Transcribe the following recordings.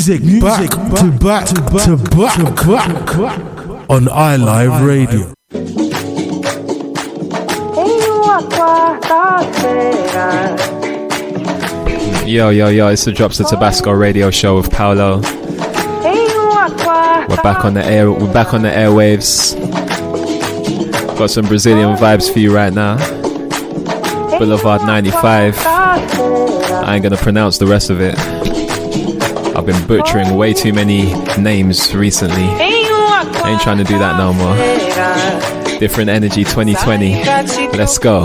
Music back to back on iLive Radio. Yo, it's the Drops of Tabasco radio show with Paolo. We're back on the air. We're back on the airwaves. Got some Brazilian vibes for you right now. Boulevard 95. I ain't gonna pronounce the rest of it. I've been butchering way too many names recently. I ain't trying to do that no more. Different energy 2020. Let's go.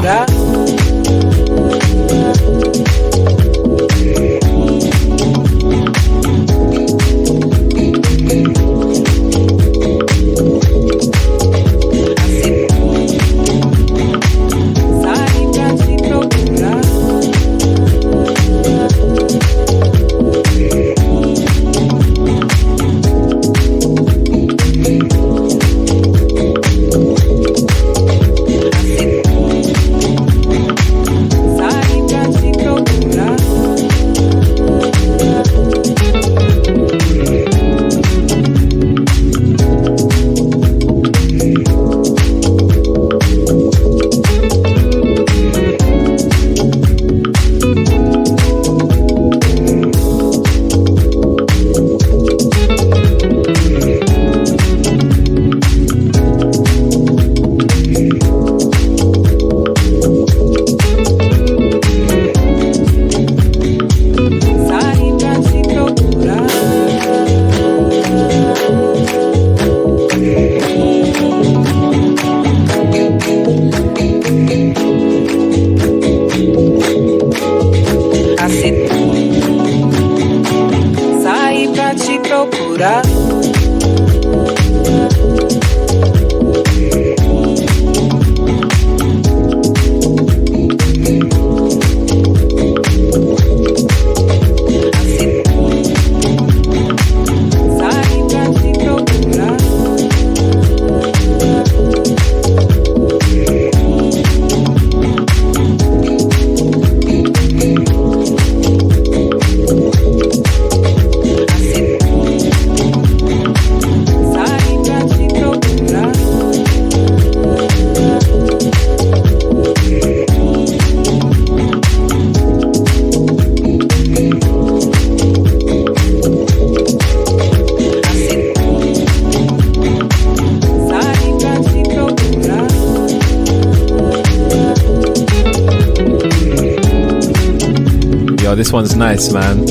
This one's nice, man.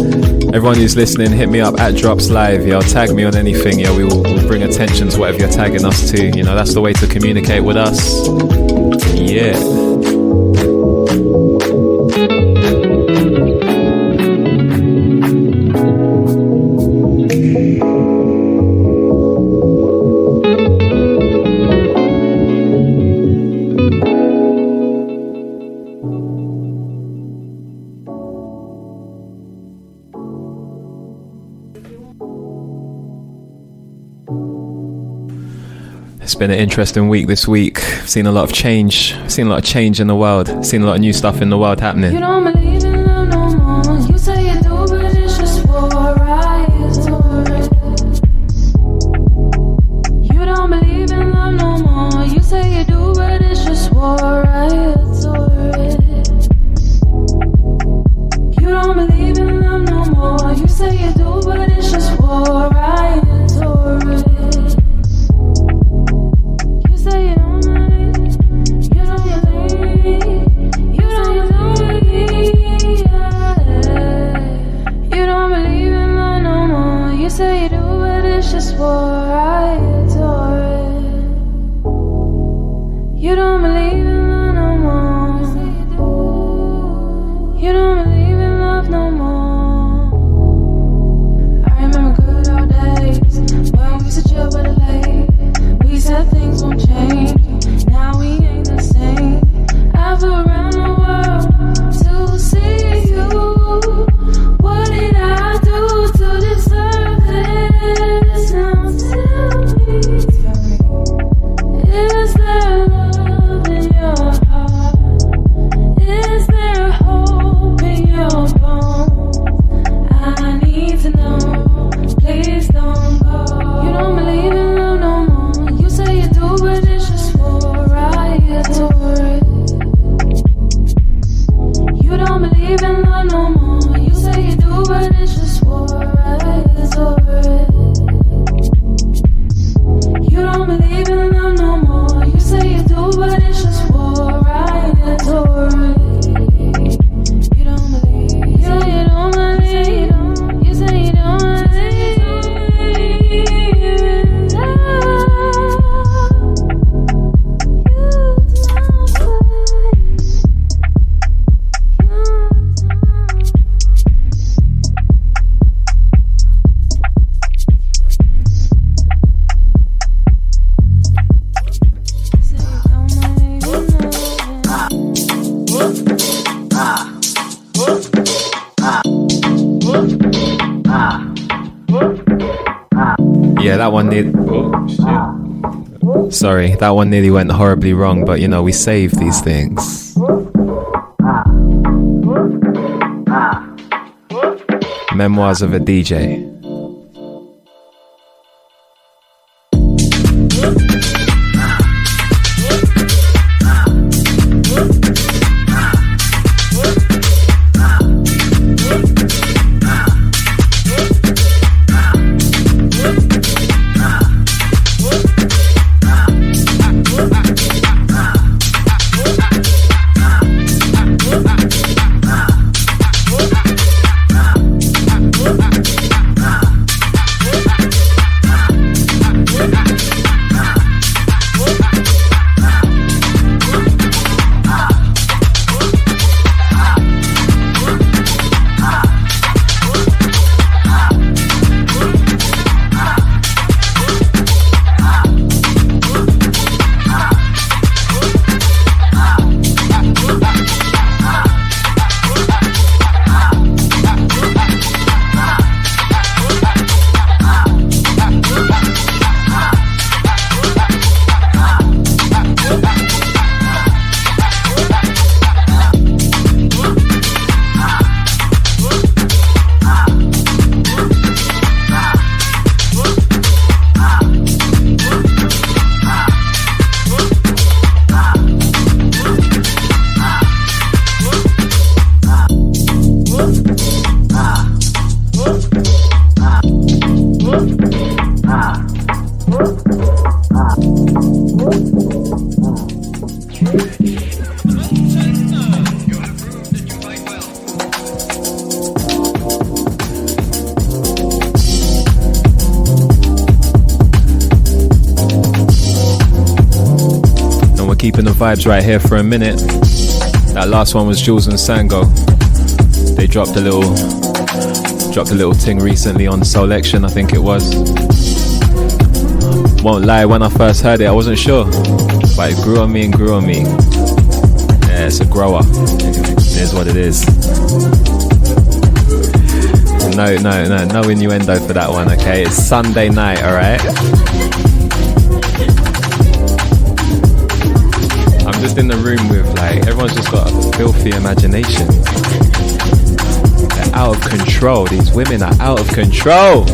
Everyone who's listening, hit me up at Drops Live, yo. Tag me on anything, yo. We'll bring attention to whatever you're tagging us to. You know, that's the way to communicate with us. Yeah. It's been an interesting week this week. I've seen a lot of change. I've seen a lot of change in the world. I've seen a lot of new stuff in the world happening. You don't believe in love no more. You say you do, but it's just for a ride. You don't believe in love no more. You say you do, but it's just for a ride. You don't believe in love no more. You say you do, but it's just for a ride. Say you do, but it's just for I adore it. You don't believe in love no more. You don't believe in love no more. I remember good old days when we used to chill by the lake. We said things won't change. Now we ain't the same. I flew around the world to see you. What did I do to deserve this? Now tell me, is there love in your Yeah, that one did. Oh, shit. Sorry, that one nearly went horribly wrong, but you know, we save these things. Memoirs of a DJ. Keeping the vibes right here for a minute. That last one was Jules and Sango. They dropped a little ting recently on Selection, I think it was. Won't lie, when I first heard it, I wasn't sure, but it grew on me and grew on me. Yeah, it's a grower. It is what it is. No innuendo for that one, okay? It's Sunday night, alright? I'm just in the room with, like, everyone's just got a filthy imagination. They're out of control. These women are out of control.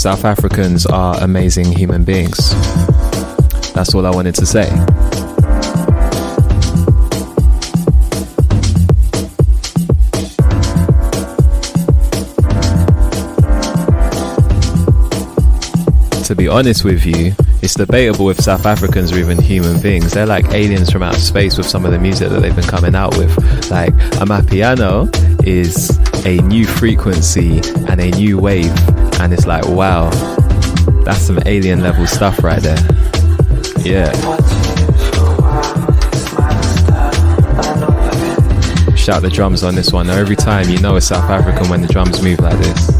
South Africans are amazing human beings. That's all I wanted to say. To be honest with you, it's debatable if South Africans are even human beings. They're like aliens from outer space with some of the music that they've been coming out with. Like, Amapiano is a new frequency and a new wave, and it's like, wow, that's some alien level stuff right there. Yeah. Shout the drums on this one. Now, every time you know it's South African when the drums move like this.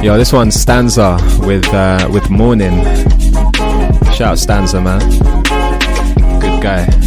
Yo, this one's Stanza with Morning. Shout out Stanza, man. Good guy.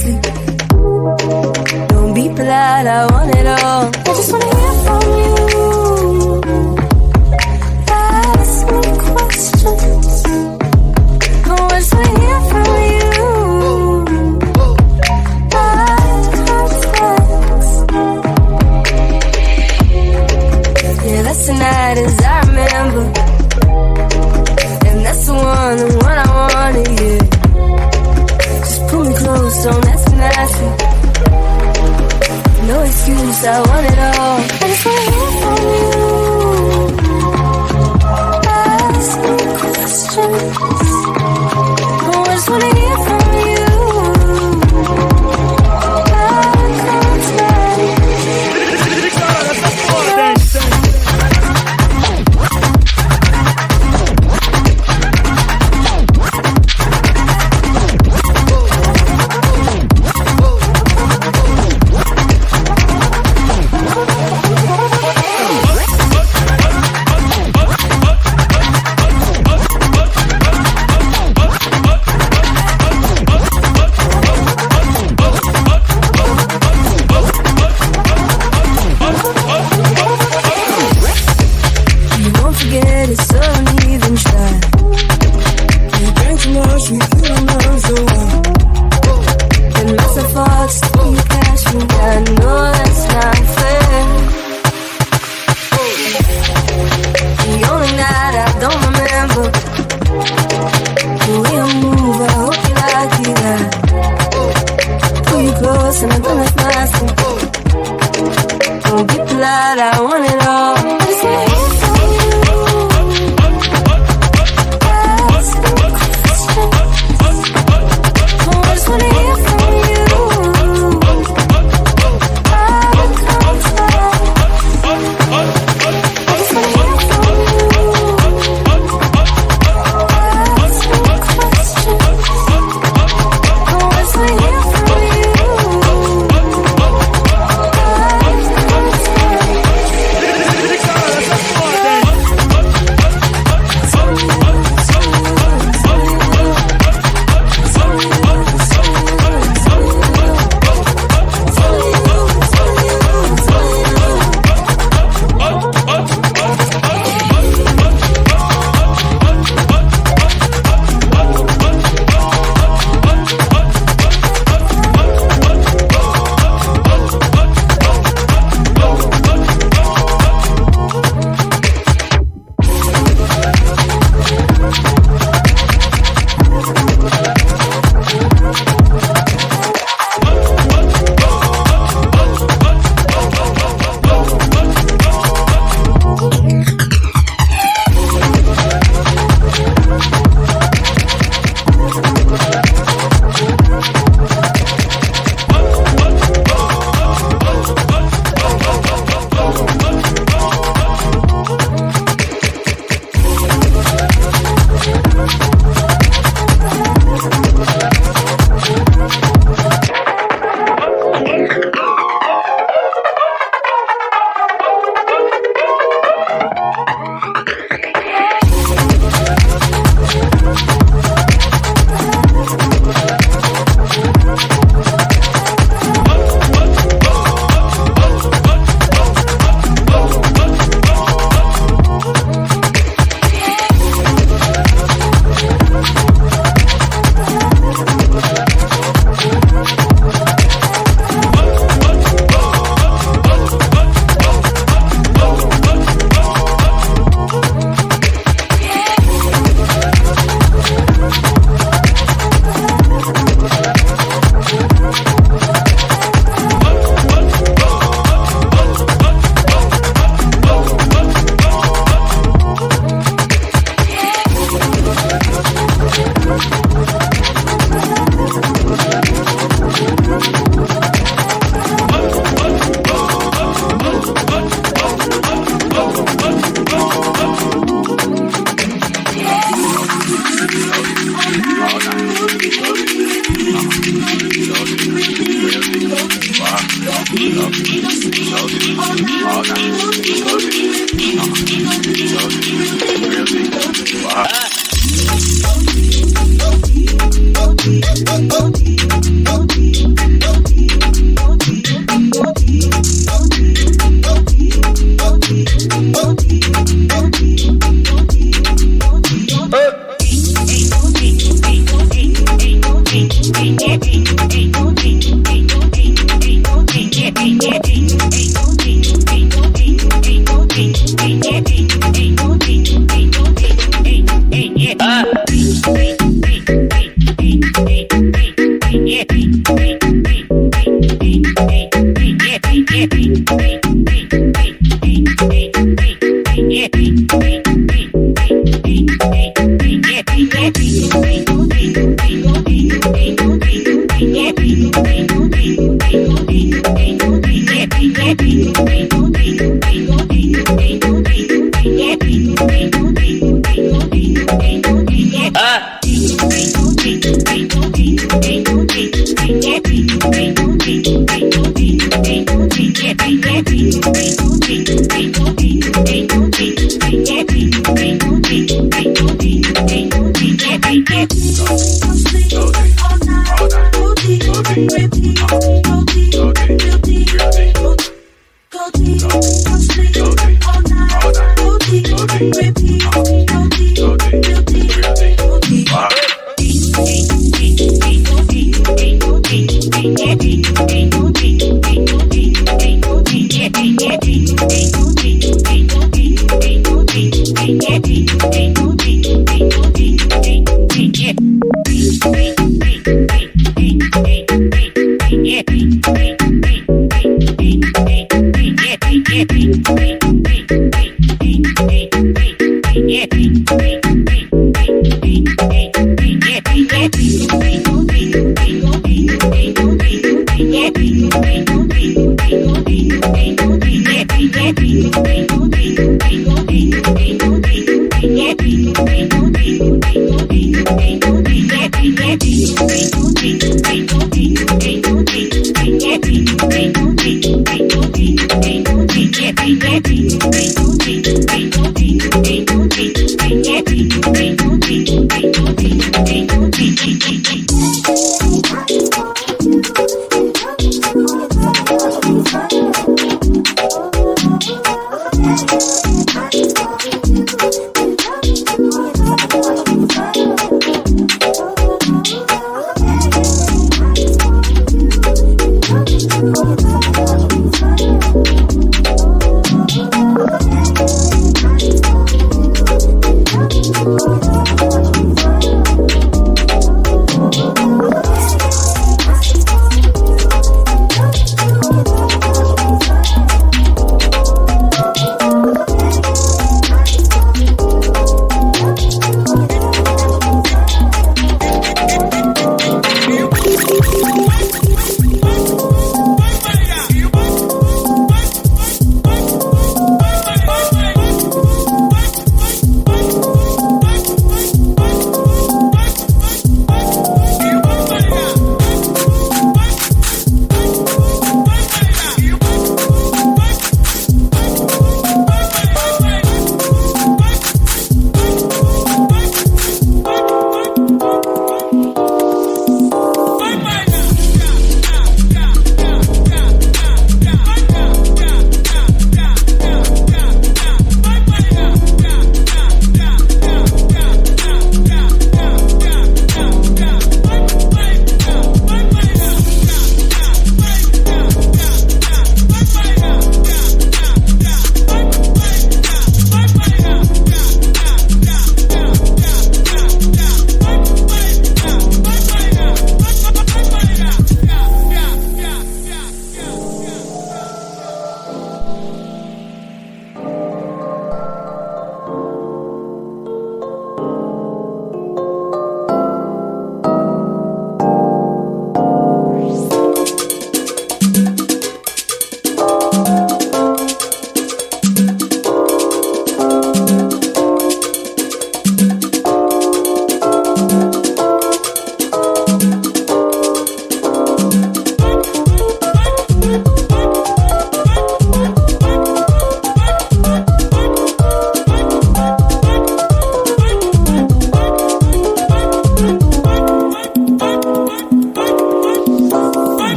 sleep. Don't be polite, I want it all. I just wanna hear from you. Ask me questions. No, I just wanna hear from you. Yeah, that's the night as I remember. And that's the one I wanted, yeah. Just pull me close, don't ask me nothing. No excuse, I want it all. I just wanna hear from you. Ask me questions. No, I just wanna hear from you.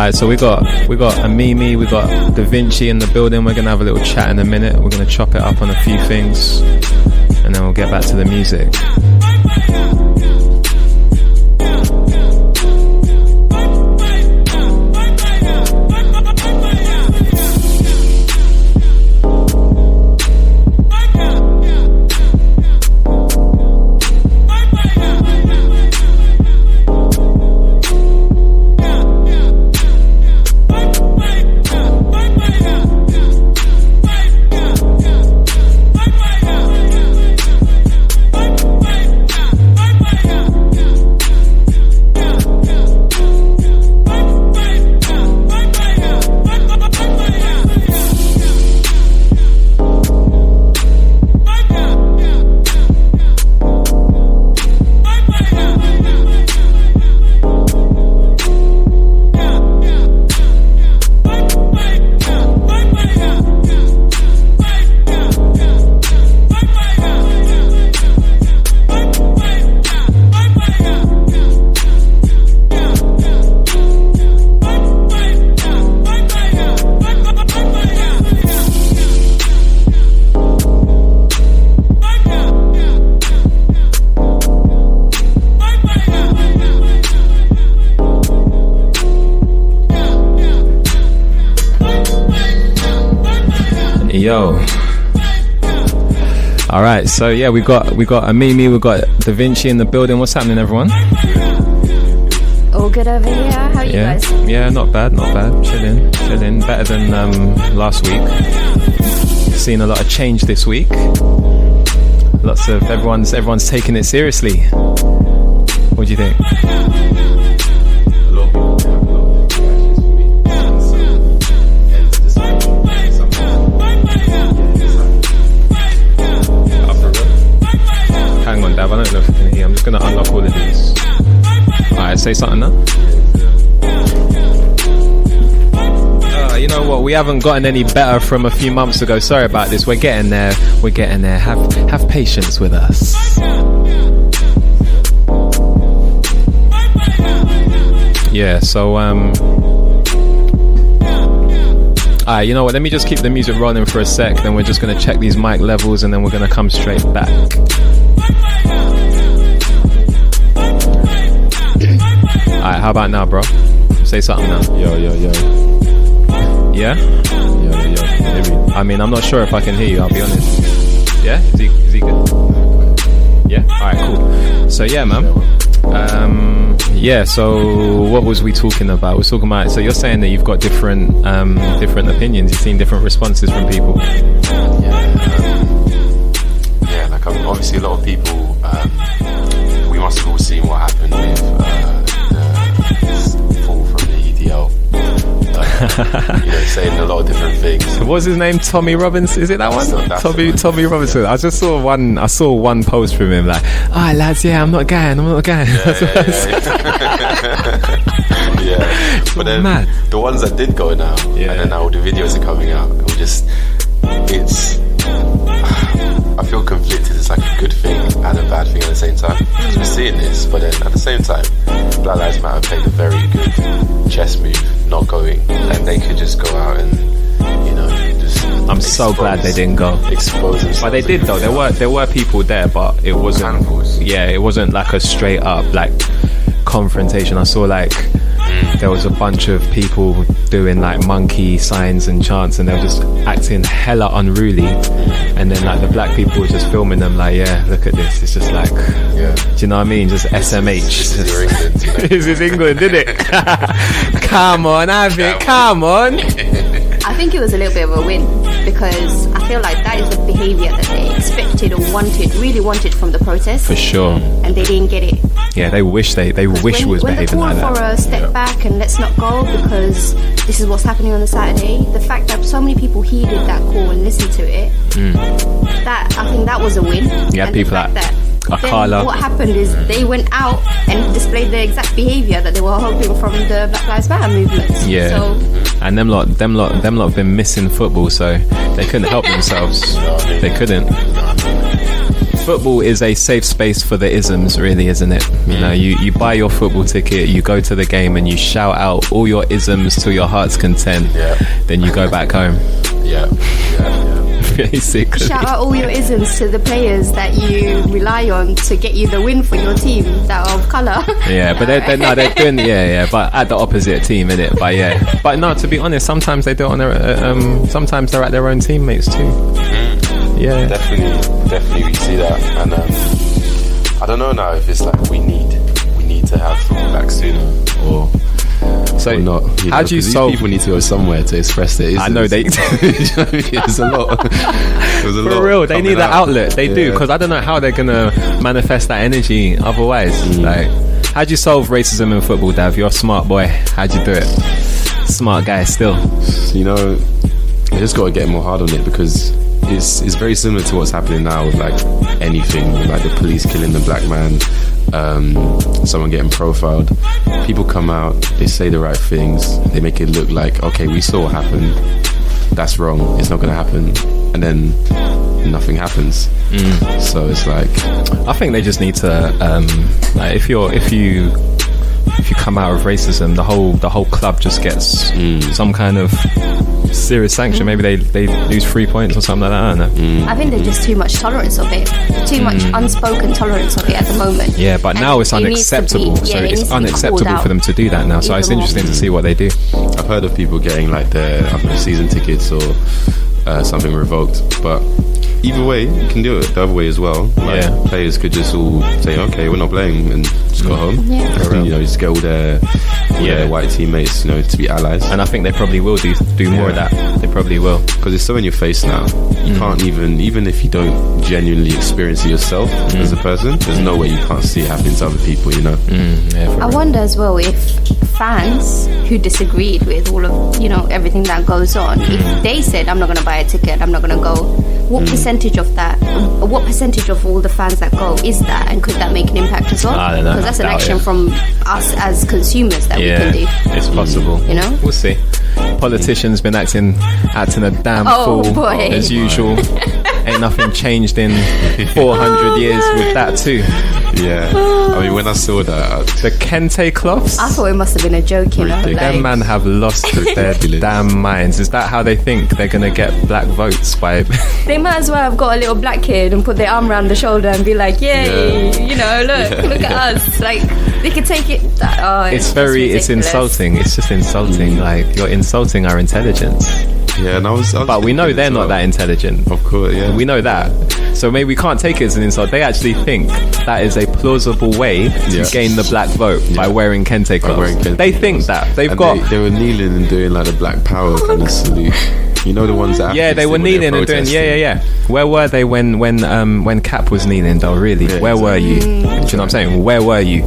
Alright, so we got Amimi, we got Da Vinci in the building. We're gonna have a little chat in a minute. We're gonna chop it up on a few things, and then we'll get back to the music. Yo. All right, so yeah, we got Amimi, we got Da Vinci in the building. What's happening, everyone? All good over here. How are you guys? Yeah, not bad. Chilling. Better than last week. Seen a lot of change this week. Lots of everyone's taking it seriously. What do you think? Hang on, Dav, I don't know if you can hear. I'm just going to unlock all of these. Alright, say something now. You know what? We haven't gotten any better from a few months ago. Sorry about this. We're getting there. Have patience with us. Yeah, so you know what? Let me just keep the music running for a sec. Then we're just going to check these mic levels, and then we're going to come straight back. Alright, how about now, bro? Say something now. Yo. Yeah? Yo. I mean, I'm not sure if I can hear you, I'll be honest. Yeah? Is he good? Yeah? Alright, cool. So yeah, man. Yeah, so what was we talking about? We're talking about, so you're saying that you've got different opinions, you've seen different responses from people. Yeah, like obviously a lot of people, we must have all seen what happened with the fall from the EDL. Saying a lot of different things. What's his name? Tommy Robinson? Is it that one? Tommy Robinson. I just saw one post from him like, lads, I'm not going. Yeah. But then mad. The ones that did go now, and then now all the videos are coming out, I feel conflicted. It's like a good thing and a bad thing at the same time. Because we're seeing this, but then at the same time, Black Lives Matter played a very good chess move, not going, and they could just go out and, just. I'm so glad they didn't go. Expose themselves. But they did though. There were people there, but it wasn't. Handfuls. Yeah, it wasn't like a straight up like confrontation. I saw like there was a bunch of people doing like monkey signs and chants, and they were just acting hella unruly. And then like the black people were just filming them like, look at this. It's just like, do you know what I mean? Just SMH. This is England. This is England, did it? Come on, Avi, come on. I think it was a little bit of a win because I feel like that is the behaviour that they expected or really wanted from the protest. For sure. And they didn't get it. Yeah, they wish was behaving like that. When for a step back and let's not go because this is what's happening on the Saturday, the fact that so many people heeded that call and listened to it, I think that was a win. Yeah, and people the fact that Akala. what happened is they went out and displayed the exact behaviour that they were hoping from the Black Lives Matter movement. Yeah. So, and them lot have been missing football, so they couldn't help themselves. They couldn't. Football is a safe space for the isms, really, isn't it? You know, you buy your football ticket, you go to the game, and you shout out all your isms to your heart's content. Yeah. Then you go back home. Yeah. Basically. Shout out all your isms to the players that you rely on to get you the win for your team that are of colour. Yeah, but they're doing but at the opposite team, innit? But no, to be honest, sometimes they do it on their sometimes they're at their own teammates too. Yeah, definitely we see that, and I don't know now if it's like we need to have football back sooner or not. How do you solve? People need to go somewhere to express their issues. I know they. There's a lot. For real, they need that outlet. They do, because I don't know how they're gonna manifest that energy otherwise. Like, how do you solve racism in football, Dav? You're a smart boy. How'd you do it? Smart guy still. You just gotta get more hard on it because it's very similar to what's happening now with like anything, like the police killing the black man, someone getting profiled. People come out, they say the right things, they make it look like, okay, we saw what happened, that's wrong, it's not gonna happen, and then nothing happens. So it's like, I think they just need to like if you come out of racism, the whole club just gets some kind of serious sanction. Maybe they lose 3 points or something like that. I don't know. I think there's just too much tolerance of it, too much unspoken tolerance of it at the moment. Yeah, but now it's unacceptable. So it's unacceptable for them to do that now. So it's interesting to see what they do. I've heard of people getting like their season tickets or something revoked. But either way, you can do it the other way as well. Like, players could just all say, okay, we're not playing, and just go home. Just get all their white teammates, to be allies. And I think they probably will do more of that. They probably will, because it's so in your face now. You can't even if you don't genuinely experience it yourself as a person, there's no way you can't see it happening to other people. I wonder as well if fans who disagreed with all of everything that goes on, if they said, I'm not going to buy a ticket, I'm not going to go, what percentage of that, what percentage of all the fans that go is that, and could that make an impact as well? I don't know, because that's an action from us as consumers that we can do. It's possible. We'll see. Politicians been acting a damn fool as usual. Ain't nothing changed in 400 years with that too. I mean, when I saw that, the kente cloths, I thought it must have been a joke. Them man have lost their damn minds. Is that how they think they're gonna get black votes by? They might as well have got a little black kid and put their arm around the shoulder and be like, yay, look at us. Like, they could take it. It's insulting. It's just insulting. Like, you're insulting our intelligence. And I was but we know they're not that intelligent. Of course, we know that. So maybe we can't take it as an insult. They actually think that is a plausible way to gain the black vote by wearing kente clothes. They think that they were kneeling and doing like the Black Power kind of salute. The ones that they were kneeling and doing Where were they when Cap was kneeling though? Really, where were you? Do you know what I'm saying? Where were you?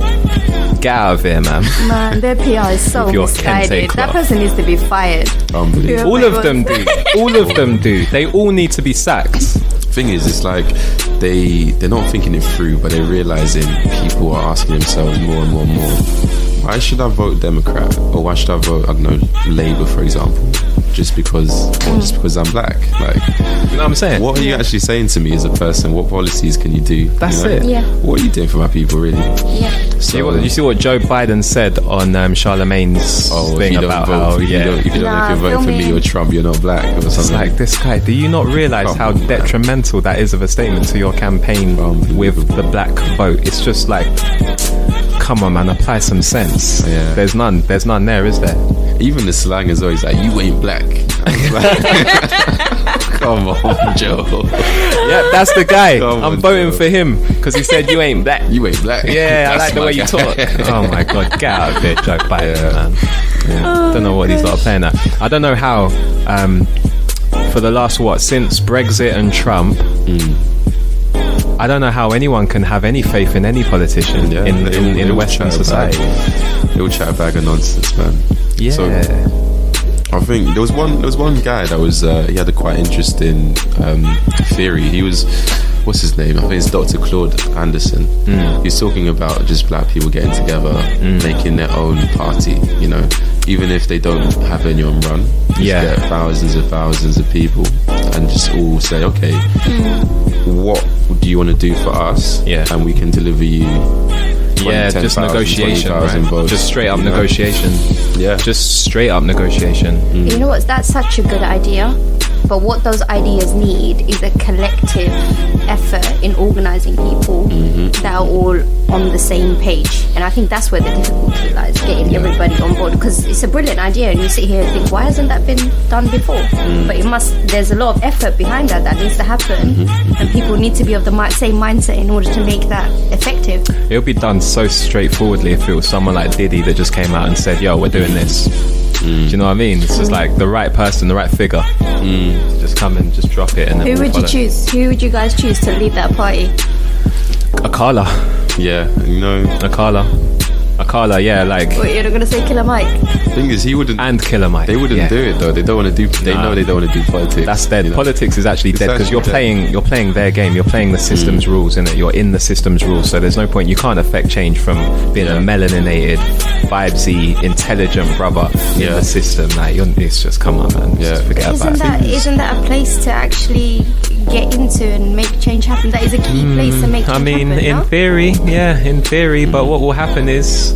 Get out of here, man. Man, their PR is so misguided. That person needs to be fired. Unbelievable. All of them do. All of them do. They all need to be sacked. Thing is, it's like they're not thinking it through, but they're realizing people are asking themselves more and more and more, why should I vote Democrat, or why should I vote, I don't know, Labour, for example, just because I'm black? Like, you know what I'm saying? What are you actually saying to me as a person? What policies can you do? That's it. What are you doing for my people, really? So you see what Joe Biden said on Charlemagne's thing about how if you don't know if you're voting for me or Trump, you're not black or something. It's like, this guy, do you not realise how detrimental that is of a statement to your campaign with the black vote? It's just like, come on, man, apply some sense. There's none there, is there? Even the slang is always like, you ain't black. Come on, Joe. That's the guy. I'm voting for him because he said you ain't black. You ain't black. I like the way you talk. Oh my god, get out of here, Joe Biden, man. Don't know what these lot are playing at. I don't know how for the last since Brexit and Trump, I don't know how anyone can have any faith in any politician in Western society. They all chat a bag of nonsense, man. So, I think there was one guy that was he had a quite interesting theory. He was, what's his name? I think it's Dr. Claude Anderson. He's talking about just black people getting together, making their own party. Even if they don't have anyone run, just get thousands of people and just all say, okay, what do you want to do for us? And we can deliver you. 20, just negotiation, right? votes, just straight up negotiation. Just straight up negotiation. You know what? That's such a good idea. But what those ideas need is a collective effort in organising people that are all on the same page. And I think that's where the difficulty lies, getting everybody on board. Because it's a brilliant idea, and you sit here and think, why hasn't that been done before? But there's a lot of effort behind that needs to happen. And people need to be of the same mindset in order to make that effective. It'll be done so straightforwardly if it was someone like Diddy that just came out and said, yo, we're doing this. Do you know what I mean? It's just like the right person, the right figure. Just come and just drop it. And who would you choose? Who would you guys choose to lead that party? Akala. Akala, like. Wait, you're not gonna say Killer Mike? The thing is, he wouldn't. And Killer Mike. They wouldn't do it though. They don't want to do. They know they don't want to do politics. That's dead. Politics is actually dead because you're playing their game. You're playing the system's rules, innit? You're in the system's rules. So there's no point. You can't affect change from being a melaninated, vibesy, intelligent brother in the system. Like, it's just, come on, man. Just forget about it. Isn't that a place to actually get into and make change happen? That is a key place to make change happen. In theory, but what will happen is,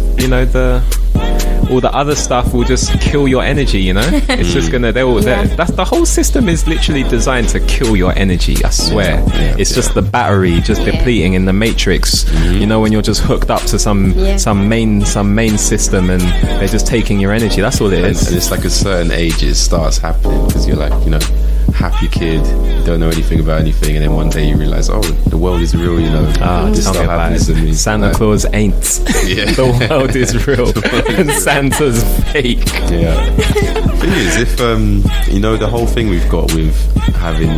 all the other stuff will just kill your energy, It's just gonna, that's the whole system is literally designed to kill your energy, I swear. It's just the battery just depleting in the matrix, when you're just hooked up to some main system and they're just taking your energy. That's all it is. And it's like a certain age it starts happening because you're like, happy kid, don't know anything about anything, and then one day you realize, oh, the world is real, you know. This tell me stuff about happens it. to me. Santa Claus ain't. Yeah. The world is real, and Santa's fake. Yeah. Thing is, if you know, the whole thing we've got with having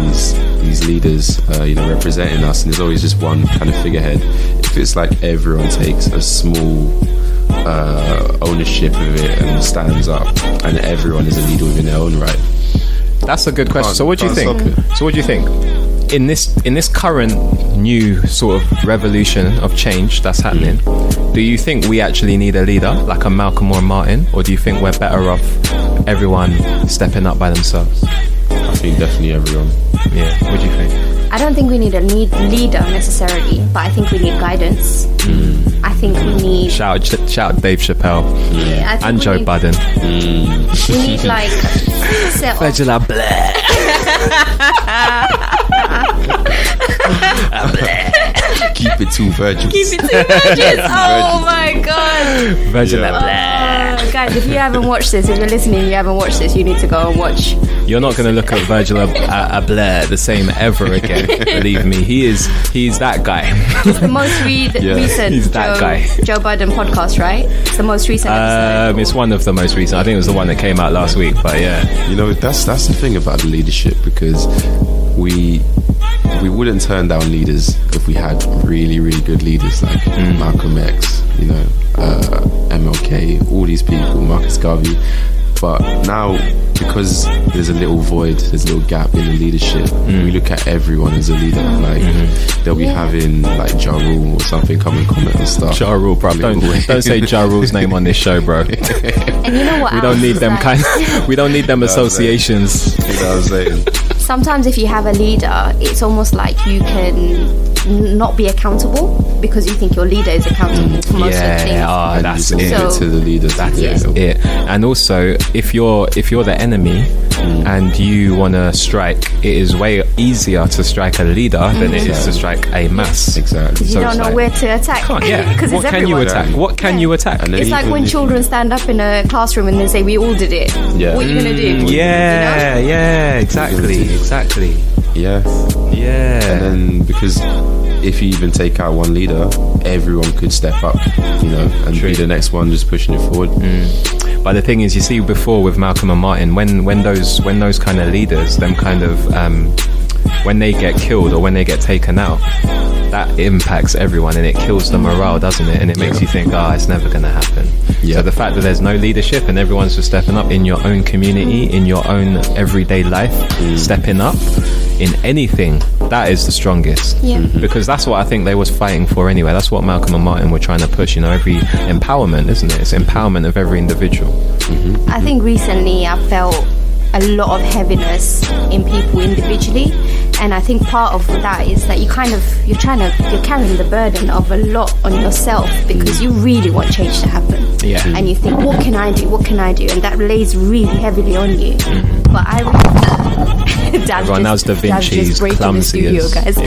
these leaders, you know, representing us, and there's always just one kind of figurehead. If it's like everyone takes a small ownership of it and stands up, and everyone is a leader within their own right. That's a good question. So what do you Can't think? stop it. So what do you think? In this current new sort of revolution of change that's happening, do you think we actually need a leader like a Malcolm or a Martin, or do you think we're better off everyone stepping up by themselves? I think definitely everyone. Yeah. What do you think? I don't think we need a leader necessarily, but I think we need guidance. I think we need... Shout Dave Chappelle Yeah, I think and we Joe need- Budden. We need like... set off- Vegela bleh. Keep it to Virgil. Keep it to Virgins. Oh my god. Vegela Yeah. bleh. Guys, if you haven't watched this, if you're listening and you haven't watched this, you need to go and watch. You're not going to look at Virgil Abloh the same ever again. Believe me, he's that guy. It's the most recent he's that guy. Joe Biden podcast, right? It's the most recent episode. It's one of the most recent. I think it was the one that came out last week. But yeah, You know, that's the thing about the leadership, because we wouldn't turn down leaders if we had really, really good leaders like Malcolm X, you know, MLK, all these people, Marcus Garvey. But now, because there's a little void, there's a little gap in the leadership, we look at everyone as a leader. Like they'll be having like Ja Rule or something come and comment on stuff. Ja Rule, bro. Don't say Ja Rule's name on this show, bro. And you know what? We don't need them we don't need them associations. You know what I'm saying? Sometimes if you have a leader, it's almost like you can not be accountable because you think your leader is accountable for most of the things. Yeah, that's you it. can give it to the leader. That's Yeah. it. And also, if you're the enemy and you want to strike, it is way easier to strike a leader than it is to strike a mass. Exactly. You So don't it's know like- where to attack. Yeah. Because What it's can you everyone. attack? What can you attack? And then It's like even when if- children stand up in a classroom and they say, we all did it. Yeah. What are you going to do? Yeah, yeah, exactly. Yeah. Yeah. And then because if you even take out one leader, everyone could step up, you know, and True. be the next one just pushing it forward. But the thing is, you see before with Malcolm and Martin, when those kind of leaders, them kind of when they get killed or when they get taken out, that impacts everyone and it kills the morale, doesn't it? And it makes you think, it's never going to happen. Yeah. So the fact that there's no leadership and everyone's just stepping up in your own community, in your own everyday life, stepping up in anything, that is the strongest. Yeah. Because that's what I think they was fighting for anyway. That's what Malcolm and Martin were trying to push, you know, every empowerment, isn't it? It's empowerment of every individual. I think recently I felt a lot of heaviness in people individually, and I think part of that is that you're carrying the burden of a lot on yourself because you really want change to happen. Yeah. And you think, what can I do, and that lays really heavily on you. But I really Everyone knows Da Dad's Vinci's just breaking the clumsy studio, as guys.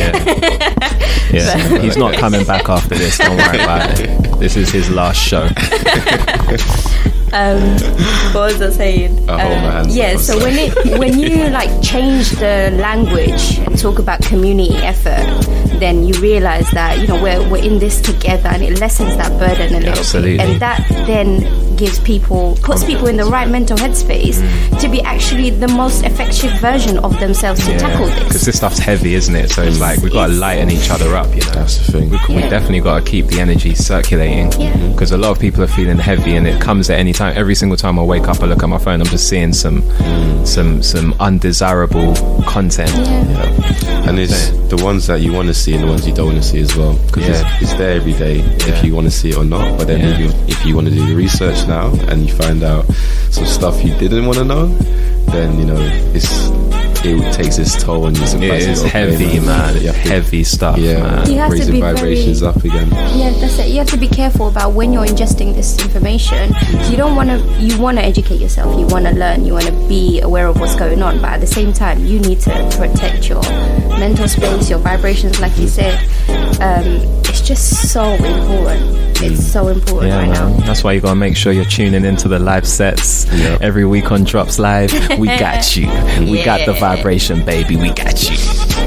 yeah. He's not coming back after this, don't worry about it. This is his last show. What was I saying? Yeah, so when you like change the language and talk about community effort, then you realize that, you know, we're in this together, and it lessens that burden a little Absolutely. bit, and that then puts people in the right mental headspace to be actually the most effective version of themselves to tackle Because this. this stuff's heavy, isn't it? So it's like we've got to lighten each other up, you know. That's the thing. We Yeah. definitely got to keep the energy circulating. Yeah. Because a lot of people are feeling heavy, and it comes at any time. Every single time I wake up, I look at my phone, I'm just seeing some undesirable content. And it's the ones that you want to see and the ones you don't want to see as well, because it's there every day if you want to see it or not. But then maybe if you want to do the research now and you find out some stuff you didn't want to know, then, you know, it takes its toll on you. It is heavy, man. Heavy stuff, man. You have to raising be vibrations very- up again. Yeah, that's it. You have to be careful about when you're ingesting this information. You want to educate yourself, you want to learn, you want to be aware of what's going on, but at the same time, you need to protect your mental space, your vibrations, like you said. It's just so important. It's so important right now. That's why you gotta make sure you're tuning into the live sets every week on Drops Live. We got you. We got the vibration, baby. We got you.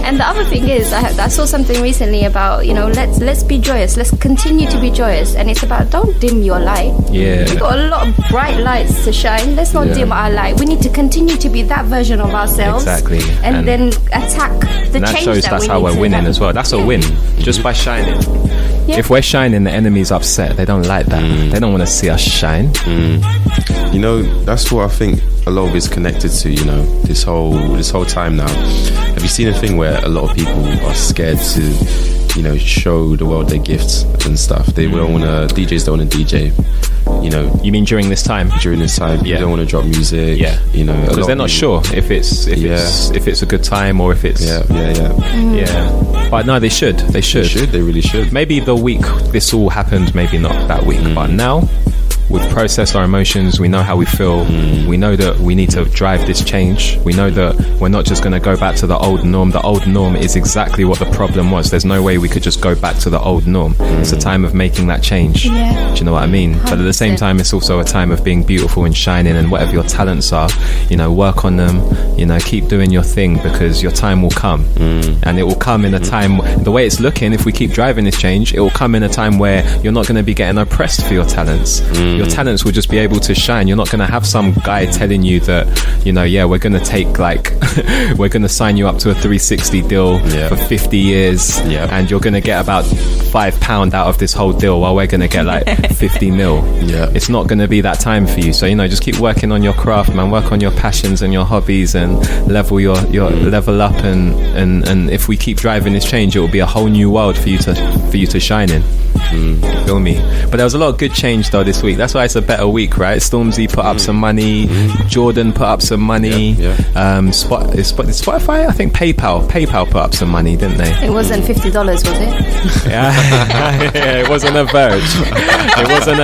And the other thing is, I saw something recently about, you know, let's be joyous. Let's continue to be joyous. And it's about, don't dim your light. Yeah. We've got a lot of bright lights to shine. Let's not dim our light. We need to continue to be that version of ourselves. Exactly. And then attack the and that change shows that that's we how need we're to winning have. as well. That's a win. Just by shining. Yeah. If we're shining, the enemy's upset. They don't like that. They don't want to see us shine. You know, that's what I think a lot of it's connected to, you know, this whole time now. Have you seen a thing where a lot of people are scared to, you know, show the world their gifts and stuff? They don't want to, DJs don't want to DJ, you know. You mean during this time? During this time, Yeah. they don't want to drop music. Yeah. You know, Because they're not sure if it's a good time or if it's yeah. But no, they should. They really should. Maybe the week this all happened, maybe not that week, but now we've processed our emotions. We know how we feel. We know that we need to drive this change. We know that we're not just going to go back to the old norm. The old norm is exactly what the problem was. There's no way we could just go back to the old norm. It's a time of making that change. Yeah. Do you know what I mean? 100%. But at the same time, it's also a time of being beautiful and shining, and whatever your talents are, you know, work on them. You know, keep doing your thing, because your time will come. And it will come in a time, the way it's looking, if we keep driving this change, it will come in a time where you're not going to be getting oppressed for your talents. Your talents will just be able to shine. You're not going to have some guy telling you that, you know, we're going to take like we're going to sign you up to a 360 deal for 50 years and you're going to get about £5 out of this whole deal, while we're going to get like 50 mil. It's not going to be that time for you. So, you know, just keep working on your craft, man. Work on your passions and your hobbies, and level your level up, and if we keep driving this change, it will be a whole new world for you to shine in. Feel me? But there was a lot of good change though this week. That's why it's a better week, right? Stormzy put up some money. Jordan put up some money. Spotify, I think PayPal put up some money, didn't they? It wasn't $50, was it? Yeah, it wasn't a verge. It wasn't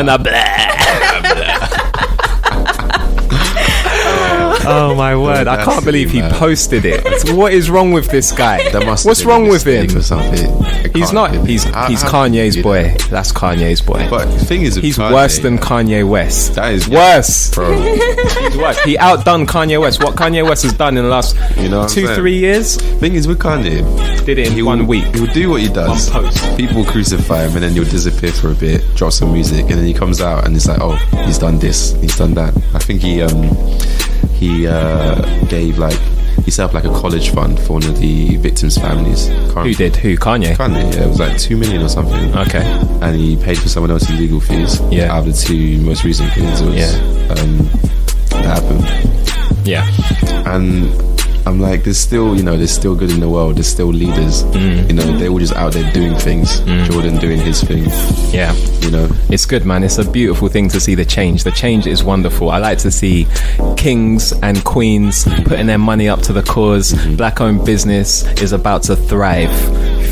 Oh my word! I can't believe he posted it. What is wrong with this guy? What's wrong with him? He's not. He's Kanye's boy. That's Kanye's boy. But the thing is, he's worse than Kanye West. That is worse, bro. He's worse. He outdone Kanye West. What Kanye West has done in the last 2-3 years. Thing is, with Kanye, did it in 1 week. He'll do what he does. One post. People will crucify him, and then he'll disappear for a bit, drop some music, and then he comes out and it's like, oh, he's done this, he's done that. I think he gave like, he set up like a college fund for one of the victims' families. Who did? Who? Kanye? Kanye, yeah. It was like 2 million or something. Okay. And he paid for someone else's legal fees. Yeah. Out of the 2 most recent killings, that happened. Yeah. And I'm like, there's still good in the world. There's still leaders. You know, they were just out there doing things. Jordan doing his thing. Yeah. You know, it's good, man. It's a beautiful thing to see the change. The change is wonderful. I like to see kings and queens putting their money up to the cause. Black-owned business is about to thrive.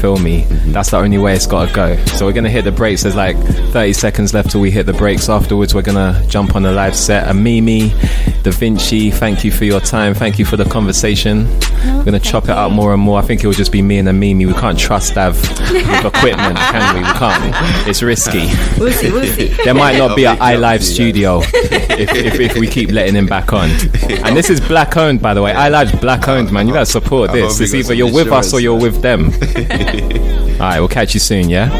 Feel me? That's the only way it's got to go. So we're going to hit the brakes. There's like 30 seconds left till we hit the brakes. Afterwards, we're going to jump on a live set. Mimi, Da Vinci, thank you for your time. Thank you for the conversation. We're going to chop it up more and more. I think it will just be me and Mimi. We can't trust Dav with equipment, can we? We can't. It's risky. We'll see. There might not be an iLive studio if we keep letting him back on. And this is black owned, by the way. iLive's black owned, man. You gotta support this. It's either you're with us or you're with them. Alright, we'll catch you soon, yeah?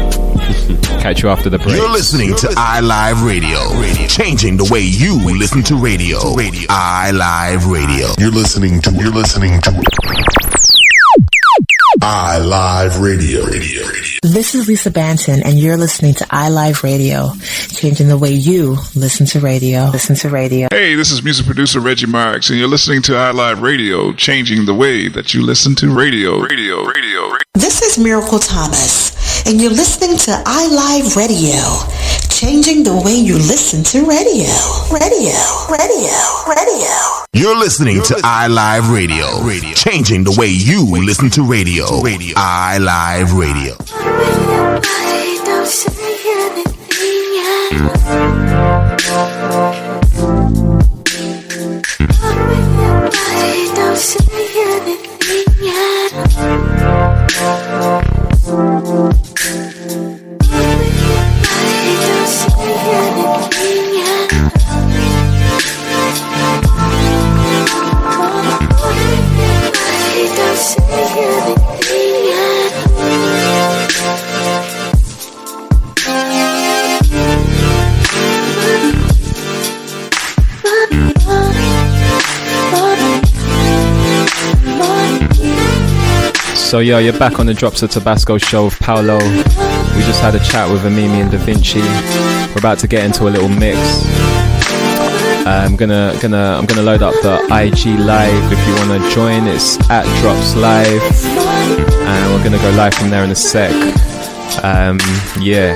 Catch you after the break. You're listening to iLive Radio, changing the way you listen to radio. iLive Radio. You're listening to iLive Radio. This is Lisa Banton, and you're listening to iLive Radio, changing the way you listen to radio. Hey, this is music producer Reggie Marks, and you're listening to iLive Radio, changing the way that you listen to radio. This is Miracle Thomas, and you're listening to iLive Radio, changing the way you listen to radio. You're listening to iLive Radio, changing the way you listen to radio. iLive Radio. Don't say anything yet. Don't say anything yet. So yo, you're back on the Drops of Tabasco show with Paolo. We just had a chat with Amimi and Da Vinci. We're about to get into a little mix. I'm gonna load up the IG live. If you wanna join, it's at Drops Live, and we're gonna go live from there in a sec. Yeah.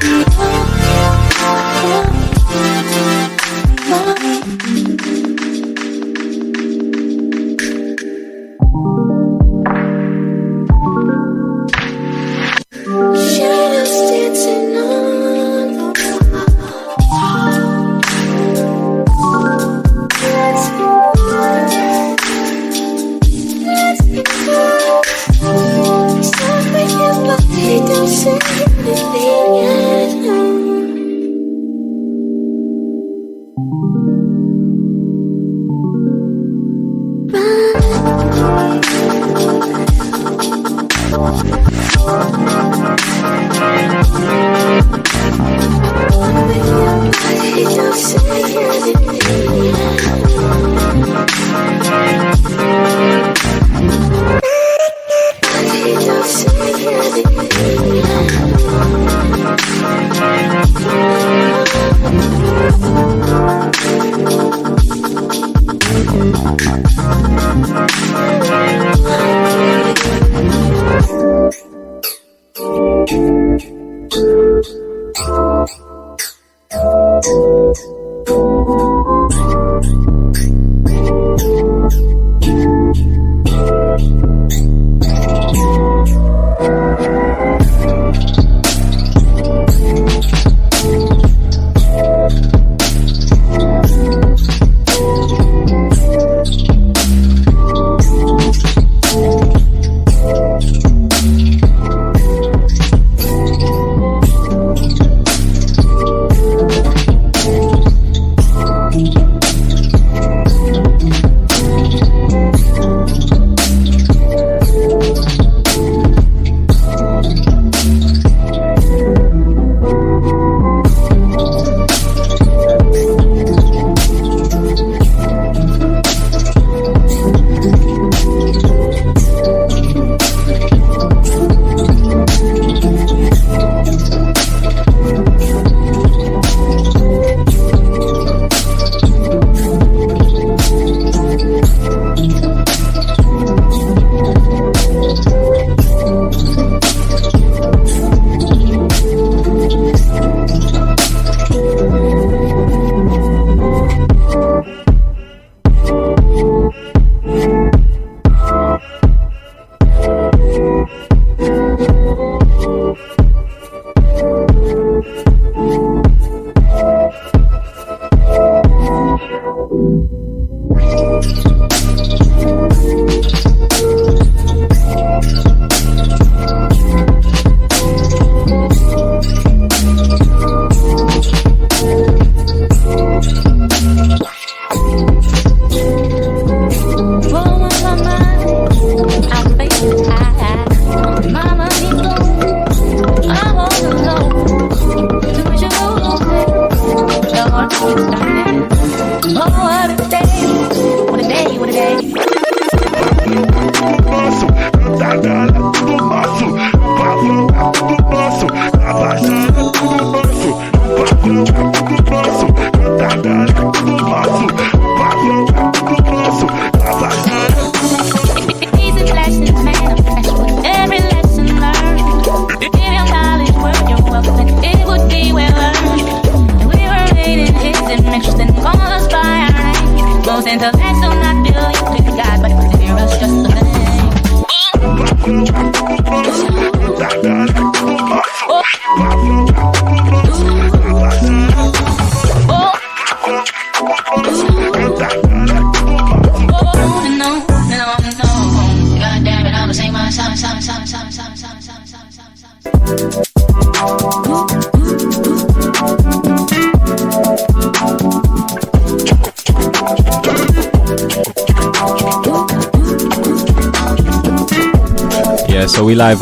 So we live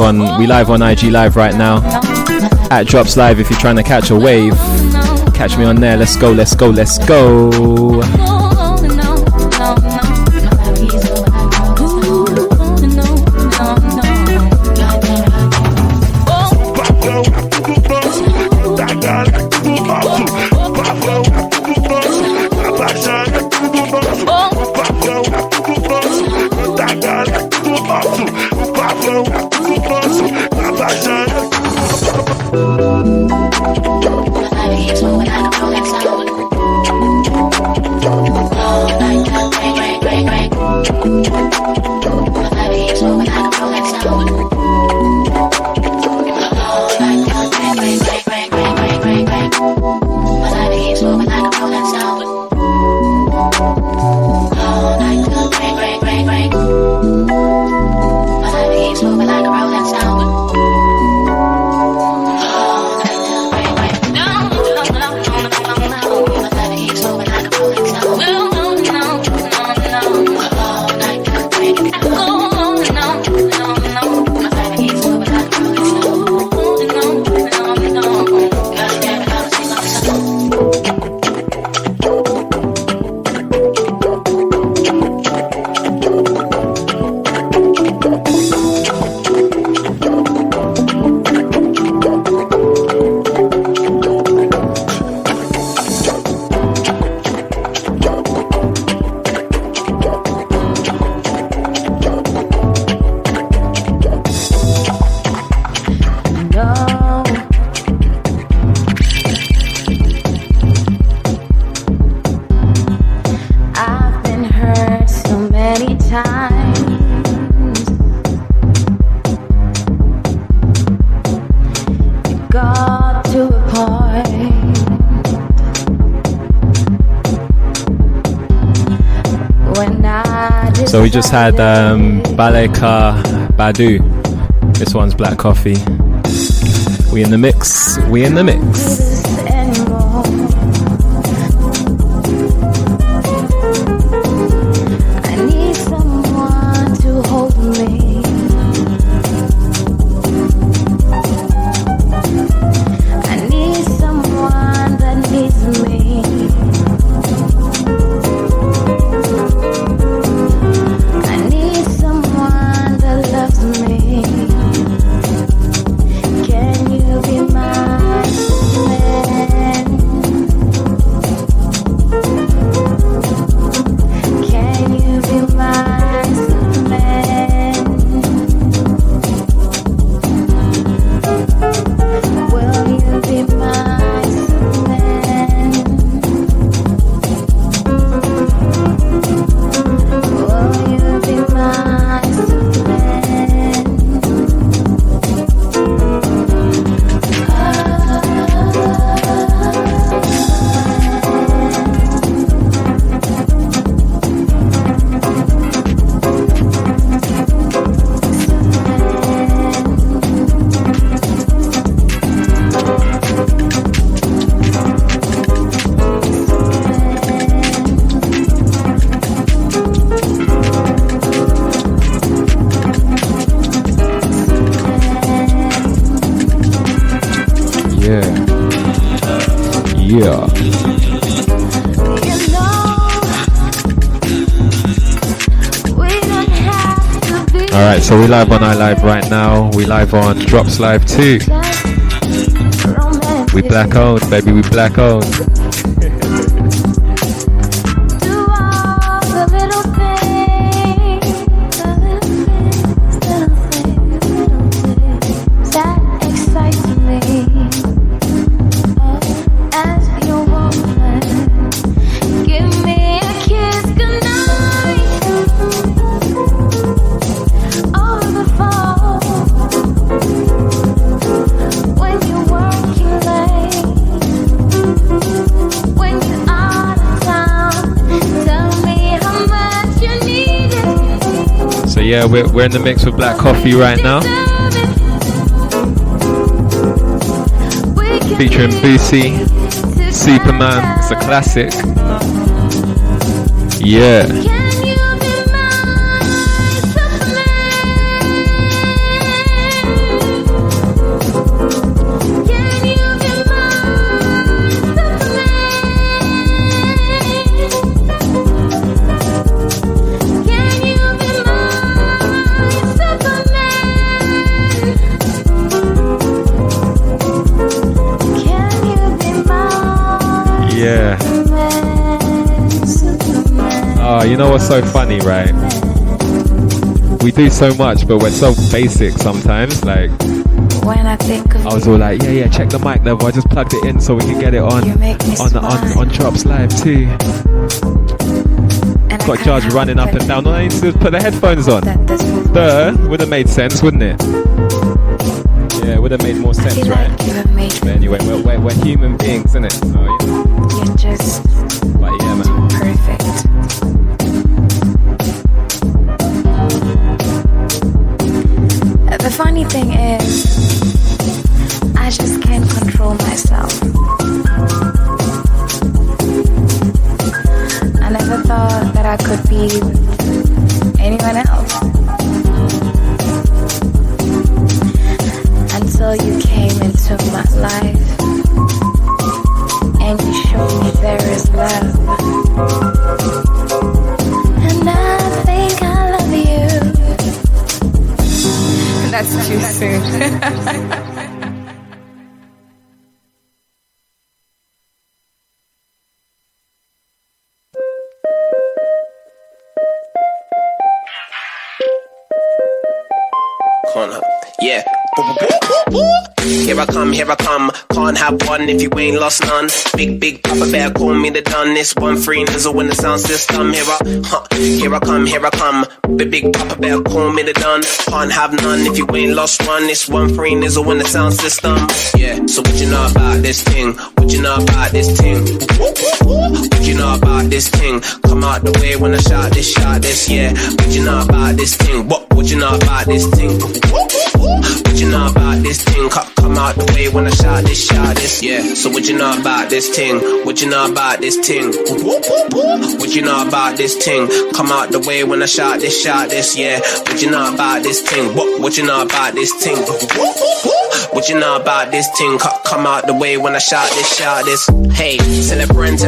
on IG Live right now at Drops Live. If you're trying to catch a wave, catch me on there. Let's go, let's go, let's go. So we just had Baleka Badu. This one's Black Coffee. We in the mix. We in the mix. Alright, so we live on iLive right now. We live on Drops Live too. We black owned, baby, we black owned. Yeah, we're in the mix with Black Coffee right now. Featuring Boosie, Superman, it's a classic. Yeah. Yeah. Oh, you know what's so funny, right? We do so much, but we're so basic sometimes. Like, when I think of I was all like, yeah, check the mic level. I just plugged it in so we can get it on Drops Live too. Got Judge running up and down. All I need to do is put the headphones on. Would have made sense, wouldn't it? Yeah, it would have made more sense, right? But anyway, we're human beings, innit? So, You're just but yeah, man. perfect. The funny thing is, I just can't control myself. I never thought that I could be anyone else. Until you came into my life and you showed me there is love. And I think I love you. That's too soon. Yeah. Here I come, here I come. Can't have one if you ain't lost none. Big, big Papa Bear, call me the done. This 1-3 nizzle in the sound system. Here I come, here I come. Big, big Papa Bear, call me the done. Can't have none if you ain't lost one. This 1-3 nizzle in the sound system. Yeah, so what you know about this thing? What you know about this thing? What you know about this thing? Come out the way when I shout this, yeah. What you know about this thing? What you know about this thing? What you know about this thing? Come out the way when I shout this, yeah. So what you know about this thing? What you know about this thing? What you know about this thing? Come out the way when I shout this, yeah. What you know about this thing? What you know about this thing? What you know about this thing? Come out the way when I shout this. Hey, tell a friend,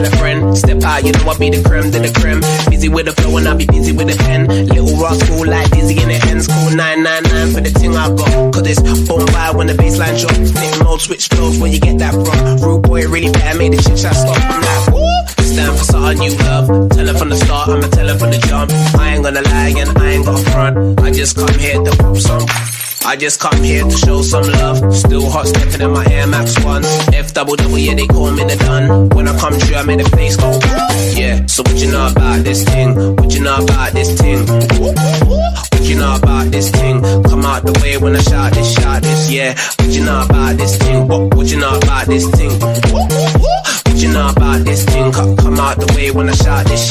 step out, you know I be the creme to the creme. Busy with the flow and I be busy with the pen. Little rascal like Dizzy in the ends. Call 999 for the thing I got. Cause it's boom by when the baseline drop. Flip mode, switch flows, where you get that from? Rude boy really bad, made the chit chat stop. I'm like, woo! Stand for something you love. Tell her from the start, I'ma tell her from the jump. I ain't gonna lie and I ain't got front. I just come here to pop some. I just come here to show some love. Still hot stepping in my Air Max 1s. F-double-double, yeah, they call me the done. When I come through, I make the face go. Yeah, so what you know about this thing? What you know about this thing? What you know about this thing? Come out the way when I shout this, yeah. What you know about this thing? What you know about this thing? What you know about this thing? Come out the way when I shout this.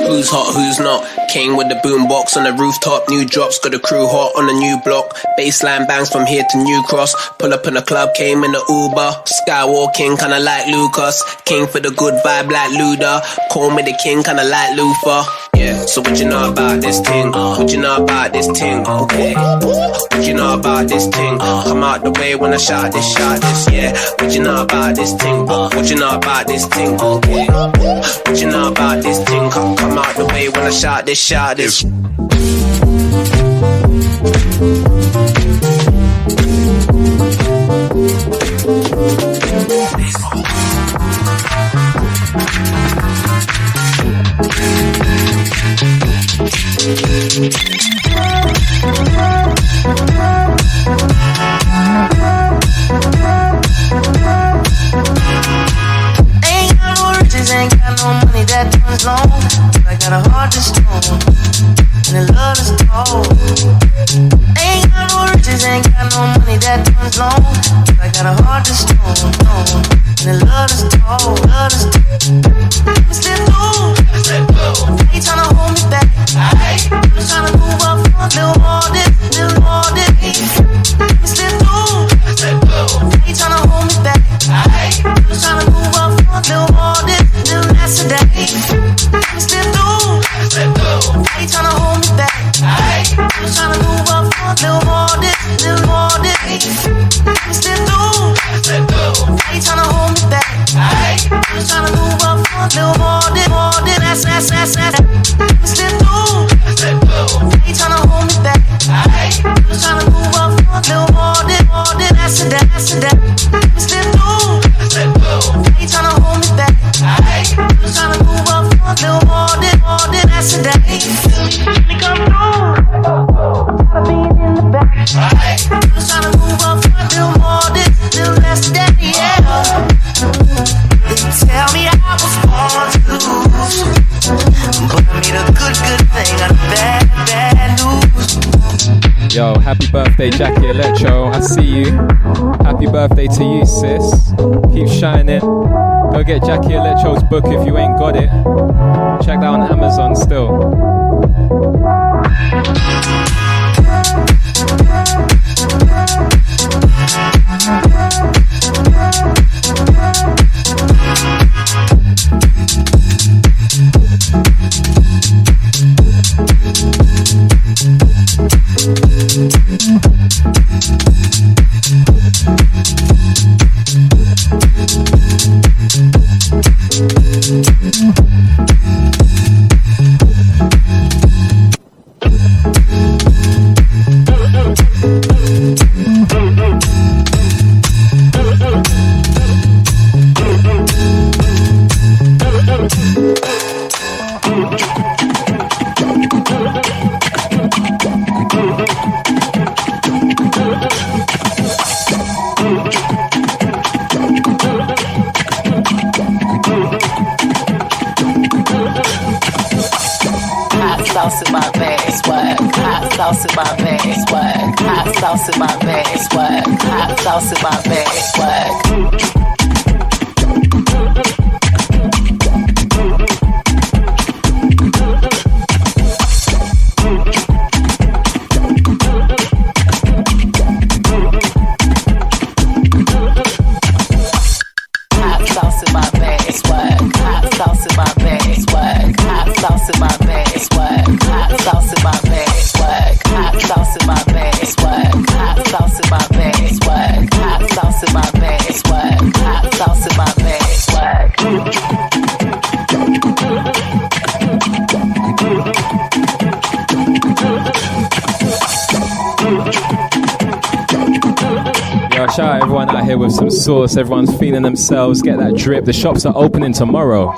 Who's hot, who's not? Came with the boombox on the rooftop. New drops, got the crew hot on the new block. Baseline bangs from here to New Cross. Pull up in the club, came in the Uber. Skywalking, kinda like Lucas. King for the good vibe like Luda. Call me the king, kinda like Luther. Yeah, so what you know about this thing? What you know about this thing? Okay. What you know about this thing? Come out the way when I shout this, yeah. What you know about this thing? What you know about this thing? Okay. What you know about this thing? Come out the way when I shout this. Ain't got no money that turns long. I got a heart that's strong and a love that's tall. Ain't got no riches, ain't got no money that turns long. I got a heart that's strong and a love that's tall. I'm still low. They tryna hold me back. I'm just tryna move up a little more this. I'm still low. They tryna hold me back. I'm just tryna move up a little more this. I'm still low. They tryna hold me back. I'm just tryna move up a little more this. I'm still low. They tryna hold me back. I'm just tryna move up a little more this. I'm still low. They tryna hold me back. I'm just tryna move up a little more this. I'm still low. They tryna hold me back. I'm just tryna move up a little more this. Let me come through. Gotta be in the back. I'm just tryna move up a little more this, little less than, yeah. Tell me I was born to lose, but I made a good thing out of bad news. Yo, happy birthday, Jackie Electro. I see you. Happy birthday to you, sis. Keep shining. Go get Jackie Electro's book if you ain't got it. Check that on Amazon still. sauce in my bag, swag. Hot sauce in my bag, swag. Hot sauce in my bag, swag. Shout out everyone out here with some sauce. Everyone's feeling themselves. Get that drip. The shops are opening tomorrow.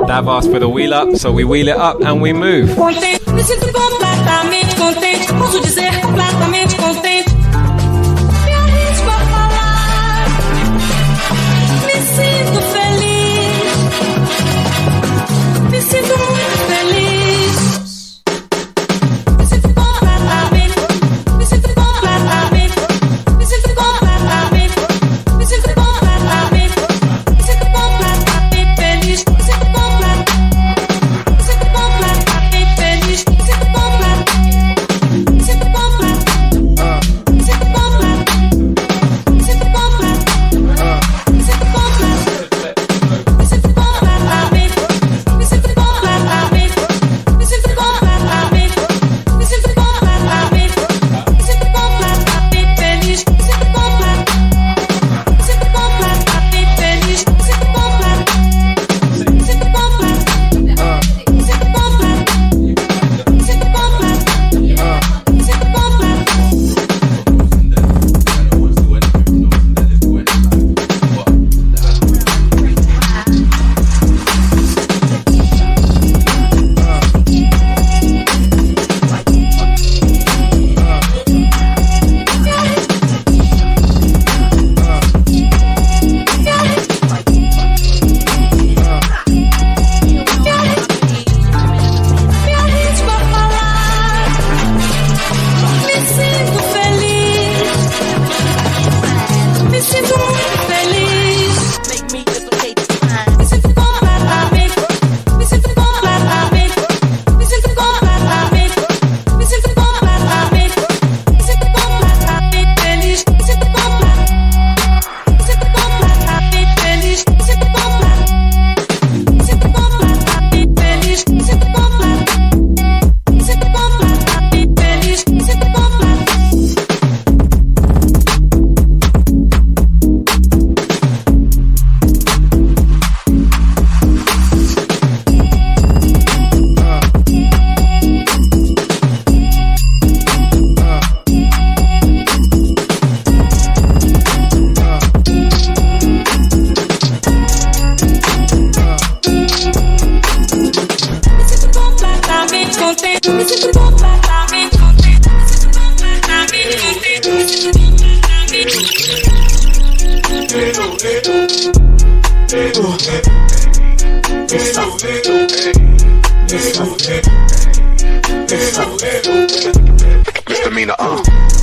Dav asked for the wheel up, so we wheel it up and we move. Me sinto completamente contente, posso dizer completamente contente. Me arrisco a falar, me sinto feliz, me sinto muito feliz. Me sinto completamente, me sinto completamente, me sinto completamente, me sinto completamente, me sinto completamente feliz, me sinto completamente.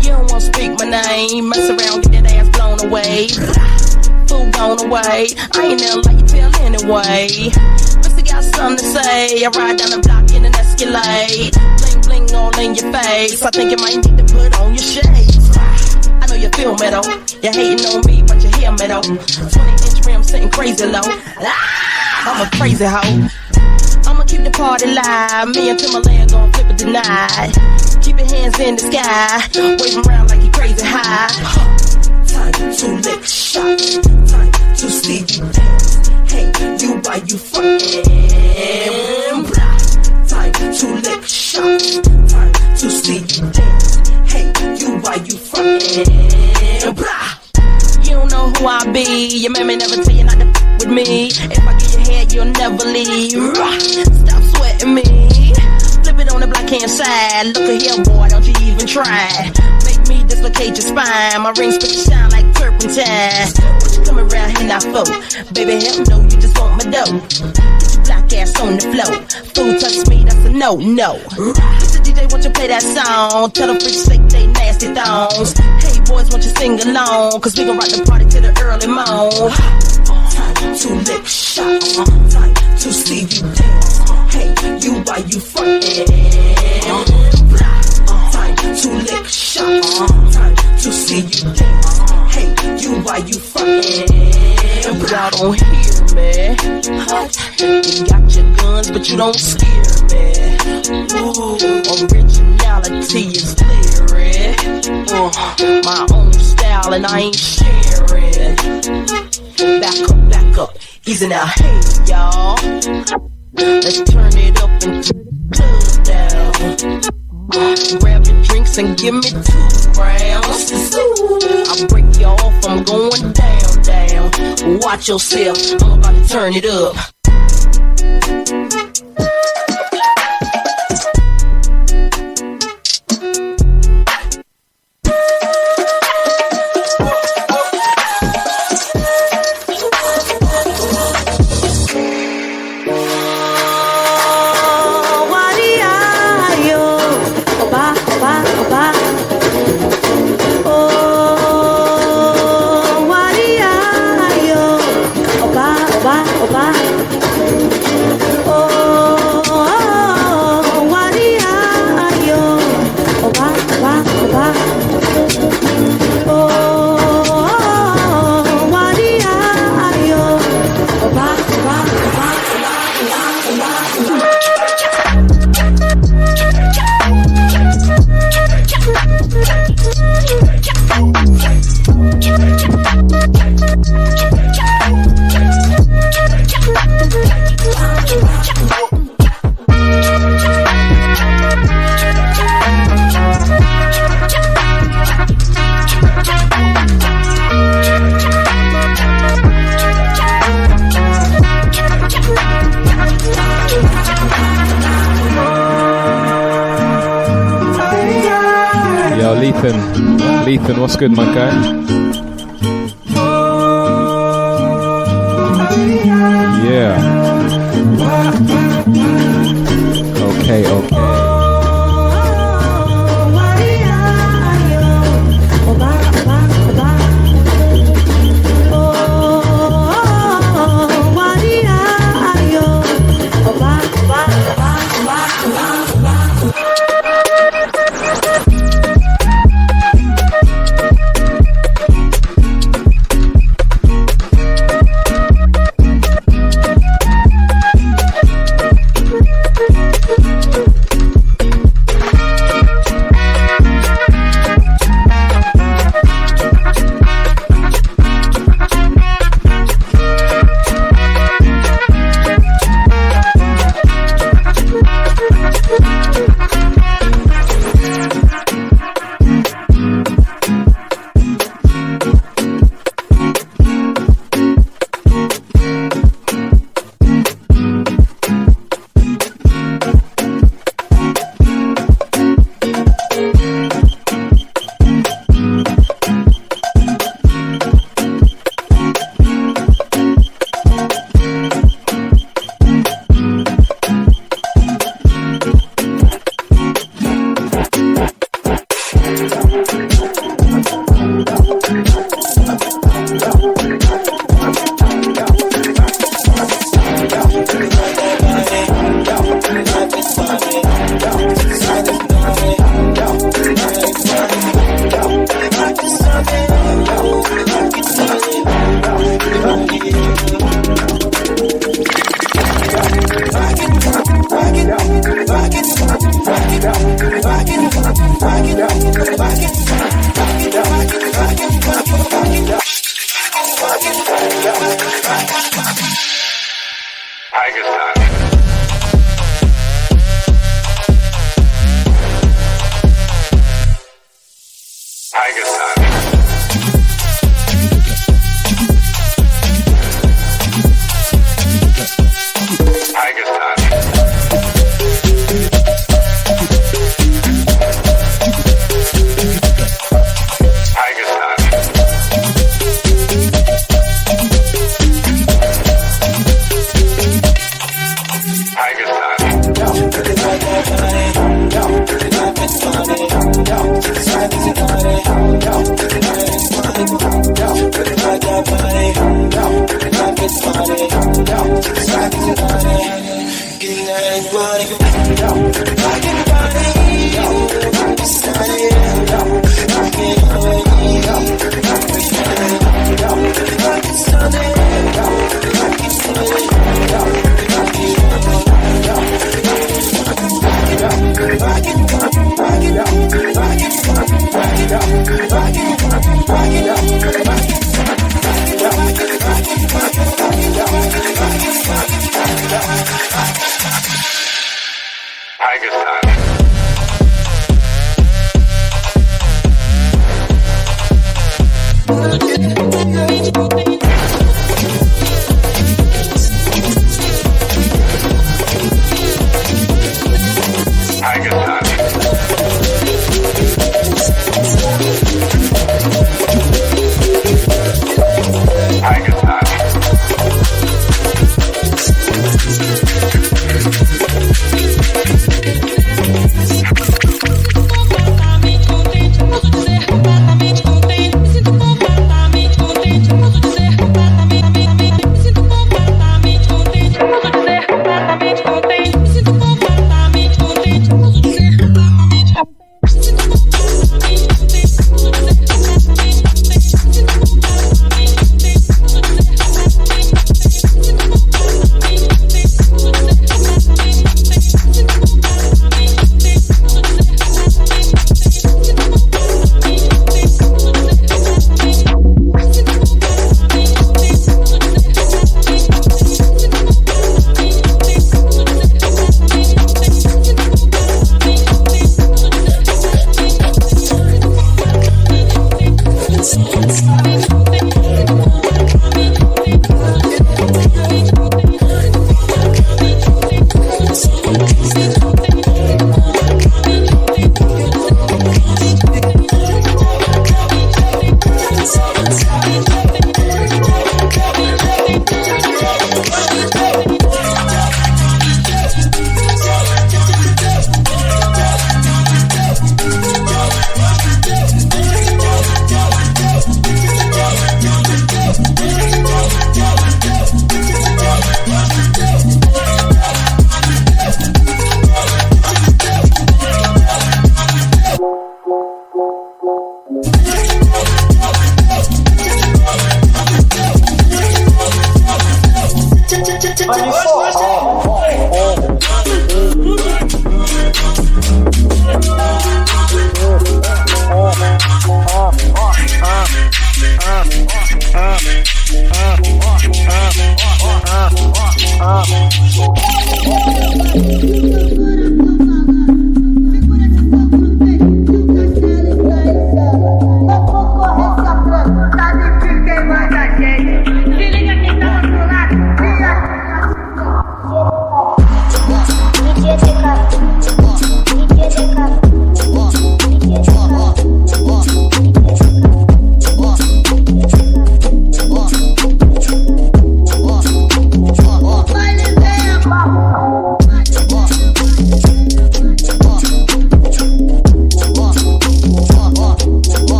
You don't wanna speak my name, mess around, get that ass blown away. Food gone away, I ain't never like you tell anyway. Missy got something to say, I ride down the block in an Escalade. Bling bling all in your face, I think you might need to put on your shades. I know you feel me though, you're hating on me but you hear me though. 20-inch rim sitting crazy low, I'm a crazy hoe. I'ma keep the party live, me and Timberland gon' flip it tonight. Keep your hands in the sky, waving around like you crazy high. Time to lick shots, time to see you dance. Hey, you why you fucking? Time to lick shots, time to see you dance. Hey, you why you fucking? You don't know who I be, your mammy never tell you not to with me. If I get your head, you'll never leave. Stop sweating. side. Look at here, boy, don't you even try. Make me dislocate your spine. My rings spit shine like turpentine. What you coming around here now for? Baby, hell no, you just want my dough. Get your black ass on the floor. Fool touch me, that's a no. Mr. DJ, won't you play that song? Tell the freaks shake they nasty thongs. Hey boys, won't you sing along? Cause we gon' rock the party till the early morn. Time to lick shots. Time to see you dance. Hey, you why you frontin'? Time to lick shots. Time to see you dance. Hey, you why you frontin'? Y'all don't hear me. You got your guns, but you don't scare me. Ooh, originality is clear. My own style and I ain't sharing. Back up, easy now, hey y'all. Let's turn it up and turn down. Grab your drinks and give me 2 rounds. I'll break you off, I'm going down. Watch yourself, I'm about to turn it up. Lethan, what's good, my guy? Yeah. Okay.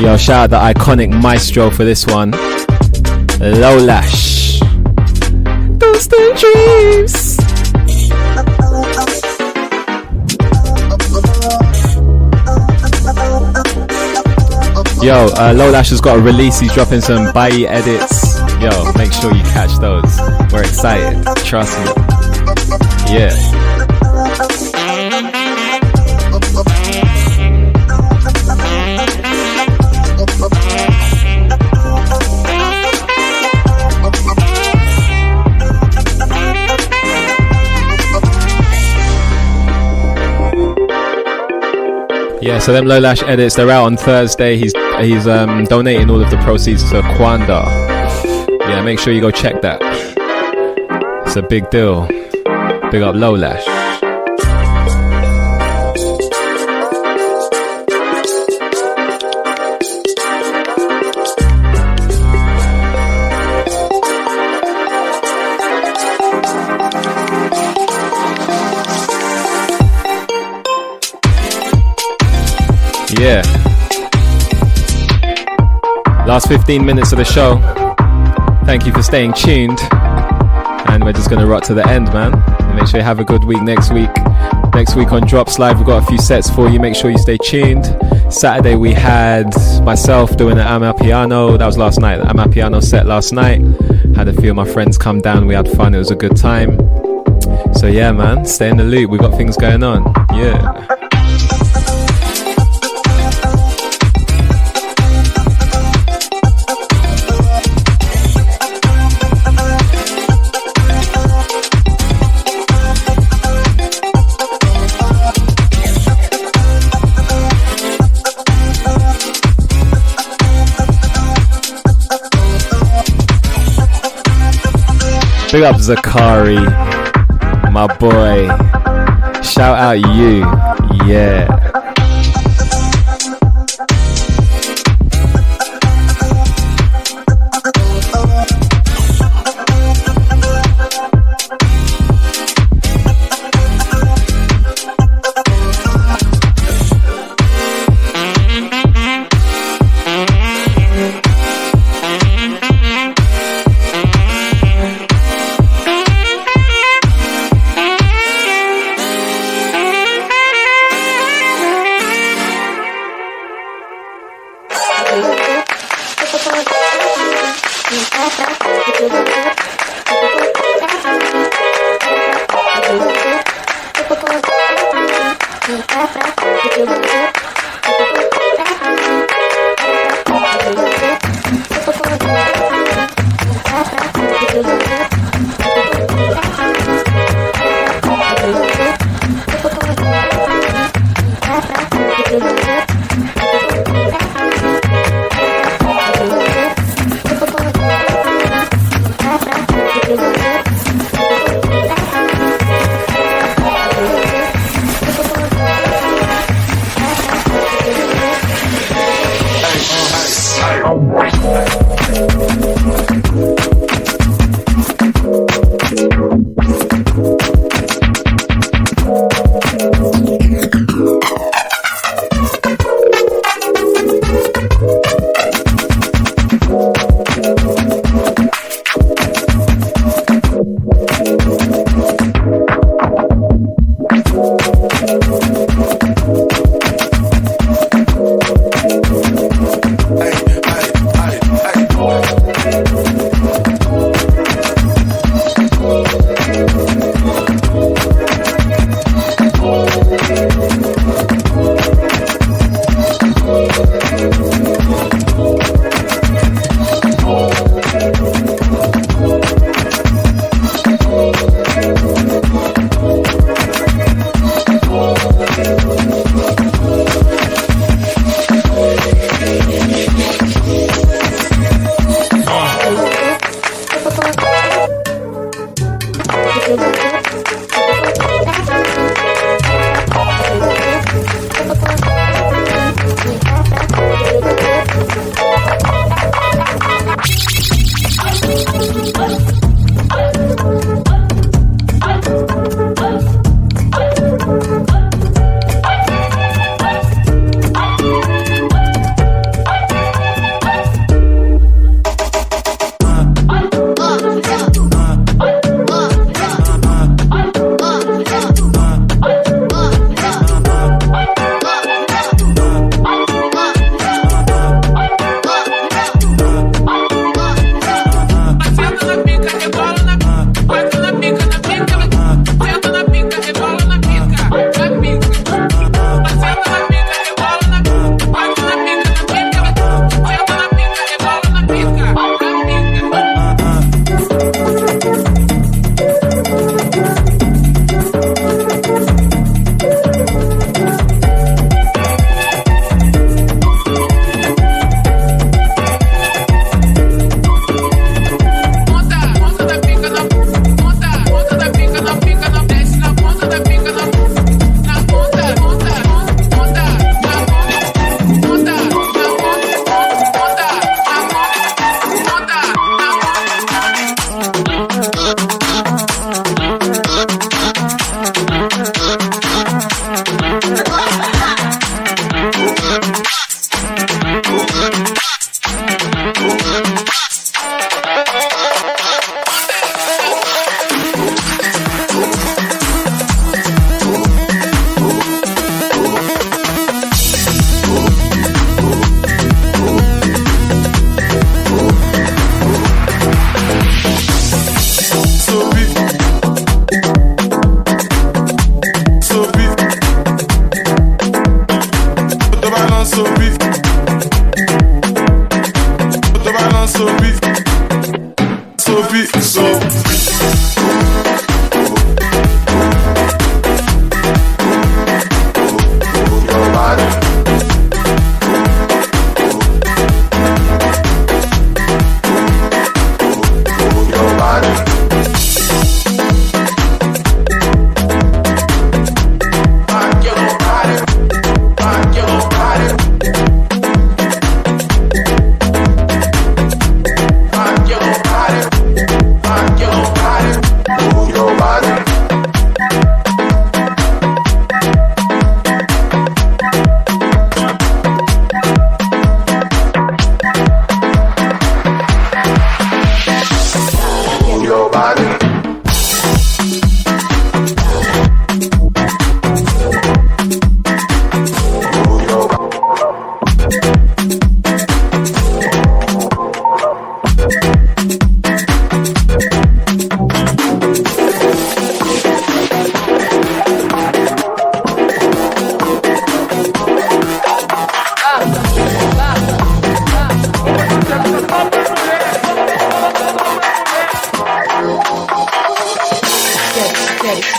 Yo, shout out the iconic maestro for this one, Low Lash. Those the dreams. Yo, Low Lash has got a release. He's dropping some Bayi edits. Yo, make sure you catch those. We're excited. Trust me. Yeah. Yeah, so them Low Lash edits, they're out on Thursday. He's donating all of the proceeds to Kwanda. Yeah, make sure you go check that. It's a big deal. Big up Low Lash. Yeah. Last 15 minutes of the show. Thank you for staying tuned. And we're just going to rock to the end, man. Make sure you have a good week next week. Next week on Drops Live, we've got a few sets for you. Make sure you stay tuned. Saturday, we had myself doing the Amapiano. That was last night. The Amapiano set last night. Had a few of my friends come down. We had fun. It was a good time. So, yeah, man. Stay in the loop. We've got things going on. Yeah. Big up Zakari, my boy. Shout out you, yeah.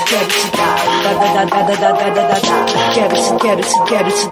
quero te dar, quero te dar, quero te dar, quero te dar, quero te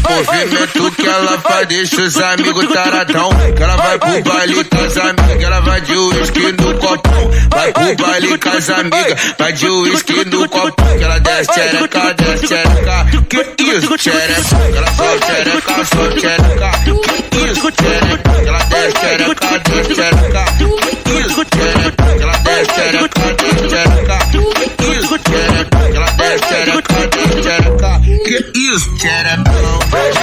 Movimento que ela faz, deixa os amigos taradão. Que ela vai pro baile com as amigas, ela vai de uísque no copão. Vai pro baile com as amigas, vai de uísque no copão. Que ela desce tchereca, desce tchereca. Que isso, tchereca? Que ela só tchereca, só tchereca. Que isso, tchereca? Que ela desce tchereca, desce tchereca. Que isso, tchereca? Que ela desce tchereca, desce tchereca. Que isso, tchereca? Que ela desce tchereca, desce tchereca. Que isso, tcherecão?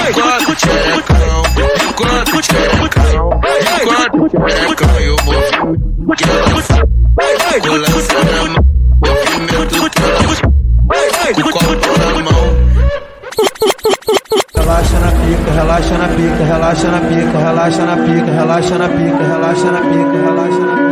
Enquanto tcherecão, enquanto tcherecão, enquanto tcherecão, eu vou que ela com lança na mão, movimento que ela com copo na mão. Relaxa na pica, relaxa na pica, relaxa na pica, relaxa na pica, relaxa na pica, relaxa na pica, relaxa na pica.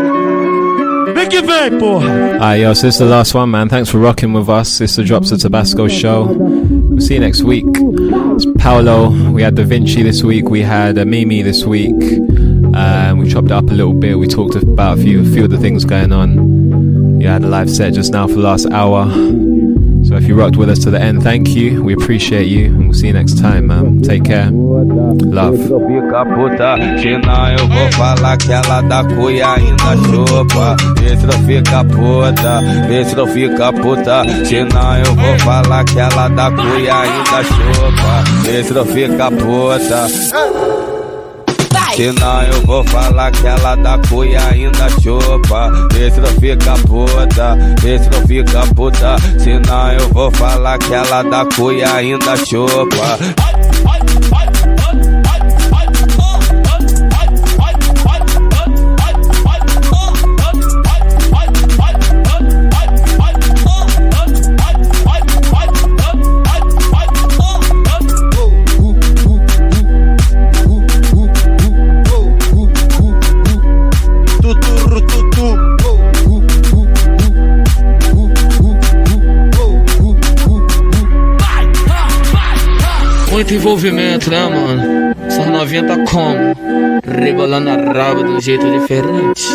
Vem que vem, porra! Alright, yo, so this is the last one, man. Thanks for rocking with us. It's the Drops of Tabasco show. We'll see you next week. It's Paolo. We had Da Vinci this week. We had Mimi this week. We chopped it up a little bit. We talked about a few of the things going on. You had a live set just now for the last hour. So if you rocked with us to the end, thank you. We appreciate you. And we'll see you next time, man. Take care. Love. Fica puta, senão eu vou falar que ela dá cuia ainda chupa. Vê se não fica puta, vê se não fica puta, senão eu vou falar que ela dá cuia ainda chupa. Vê se não fica puta. Senão eu vou falar que ela dá cuia ainda chupa. Vê se não fica puta, vê se não fica puta, senão eu vou falar que ela dá cuia ainda chupa. muito envolvimento, né, mano? Essas novinhas tá como? Rebolando a raba de um jeito diferente.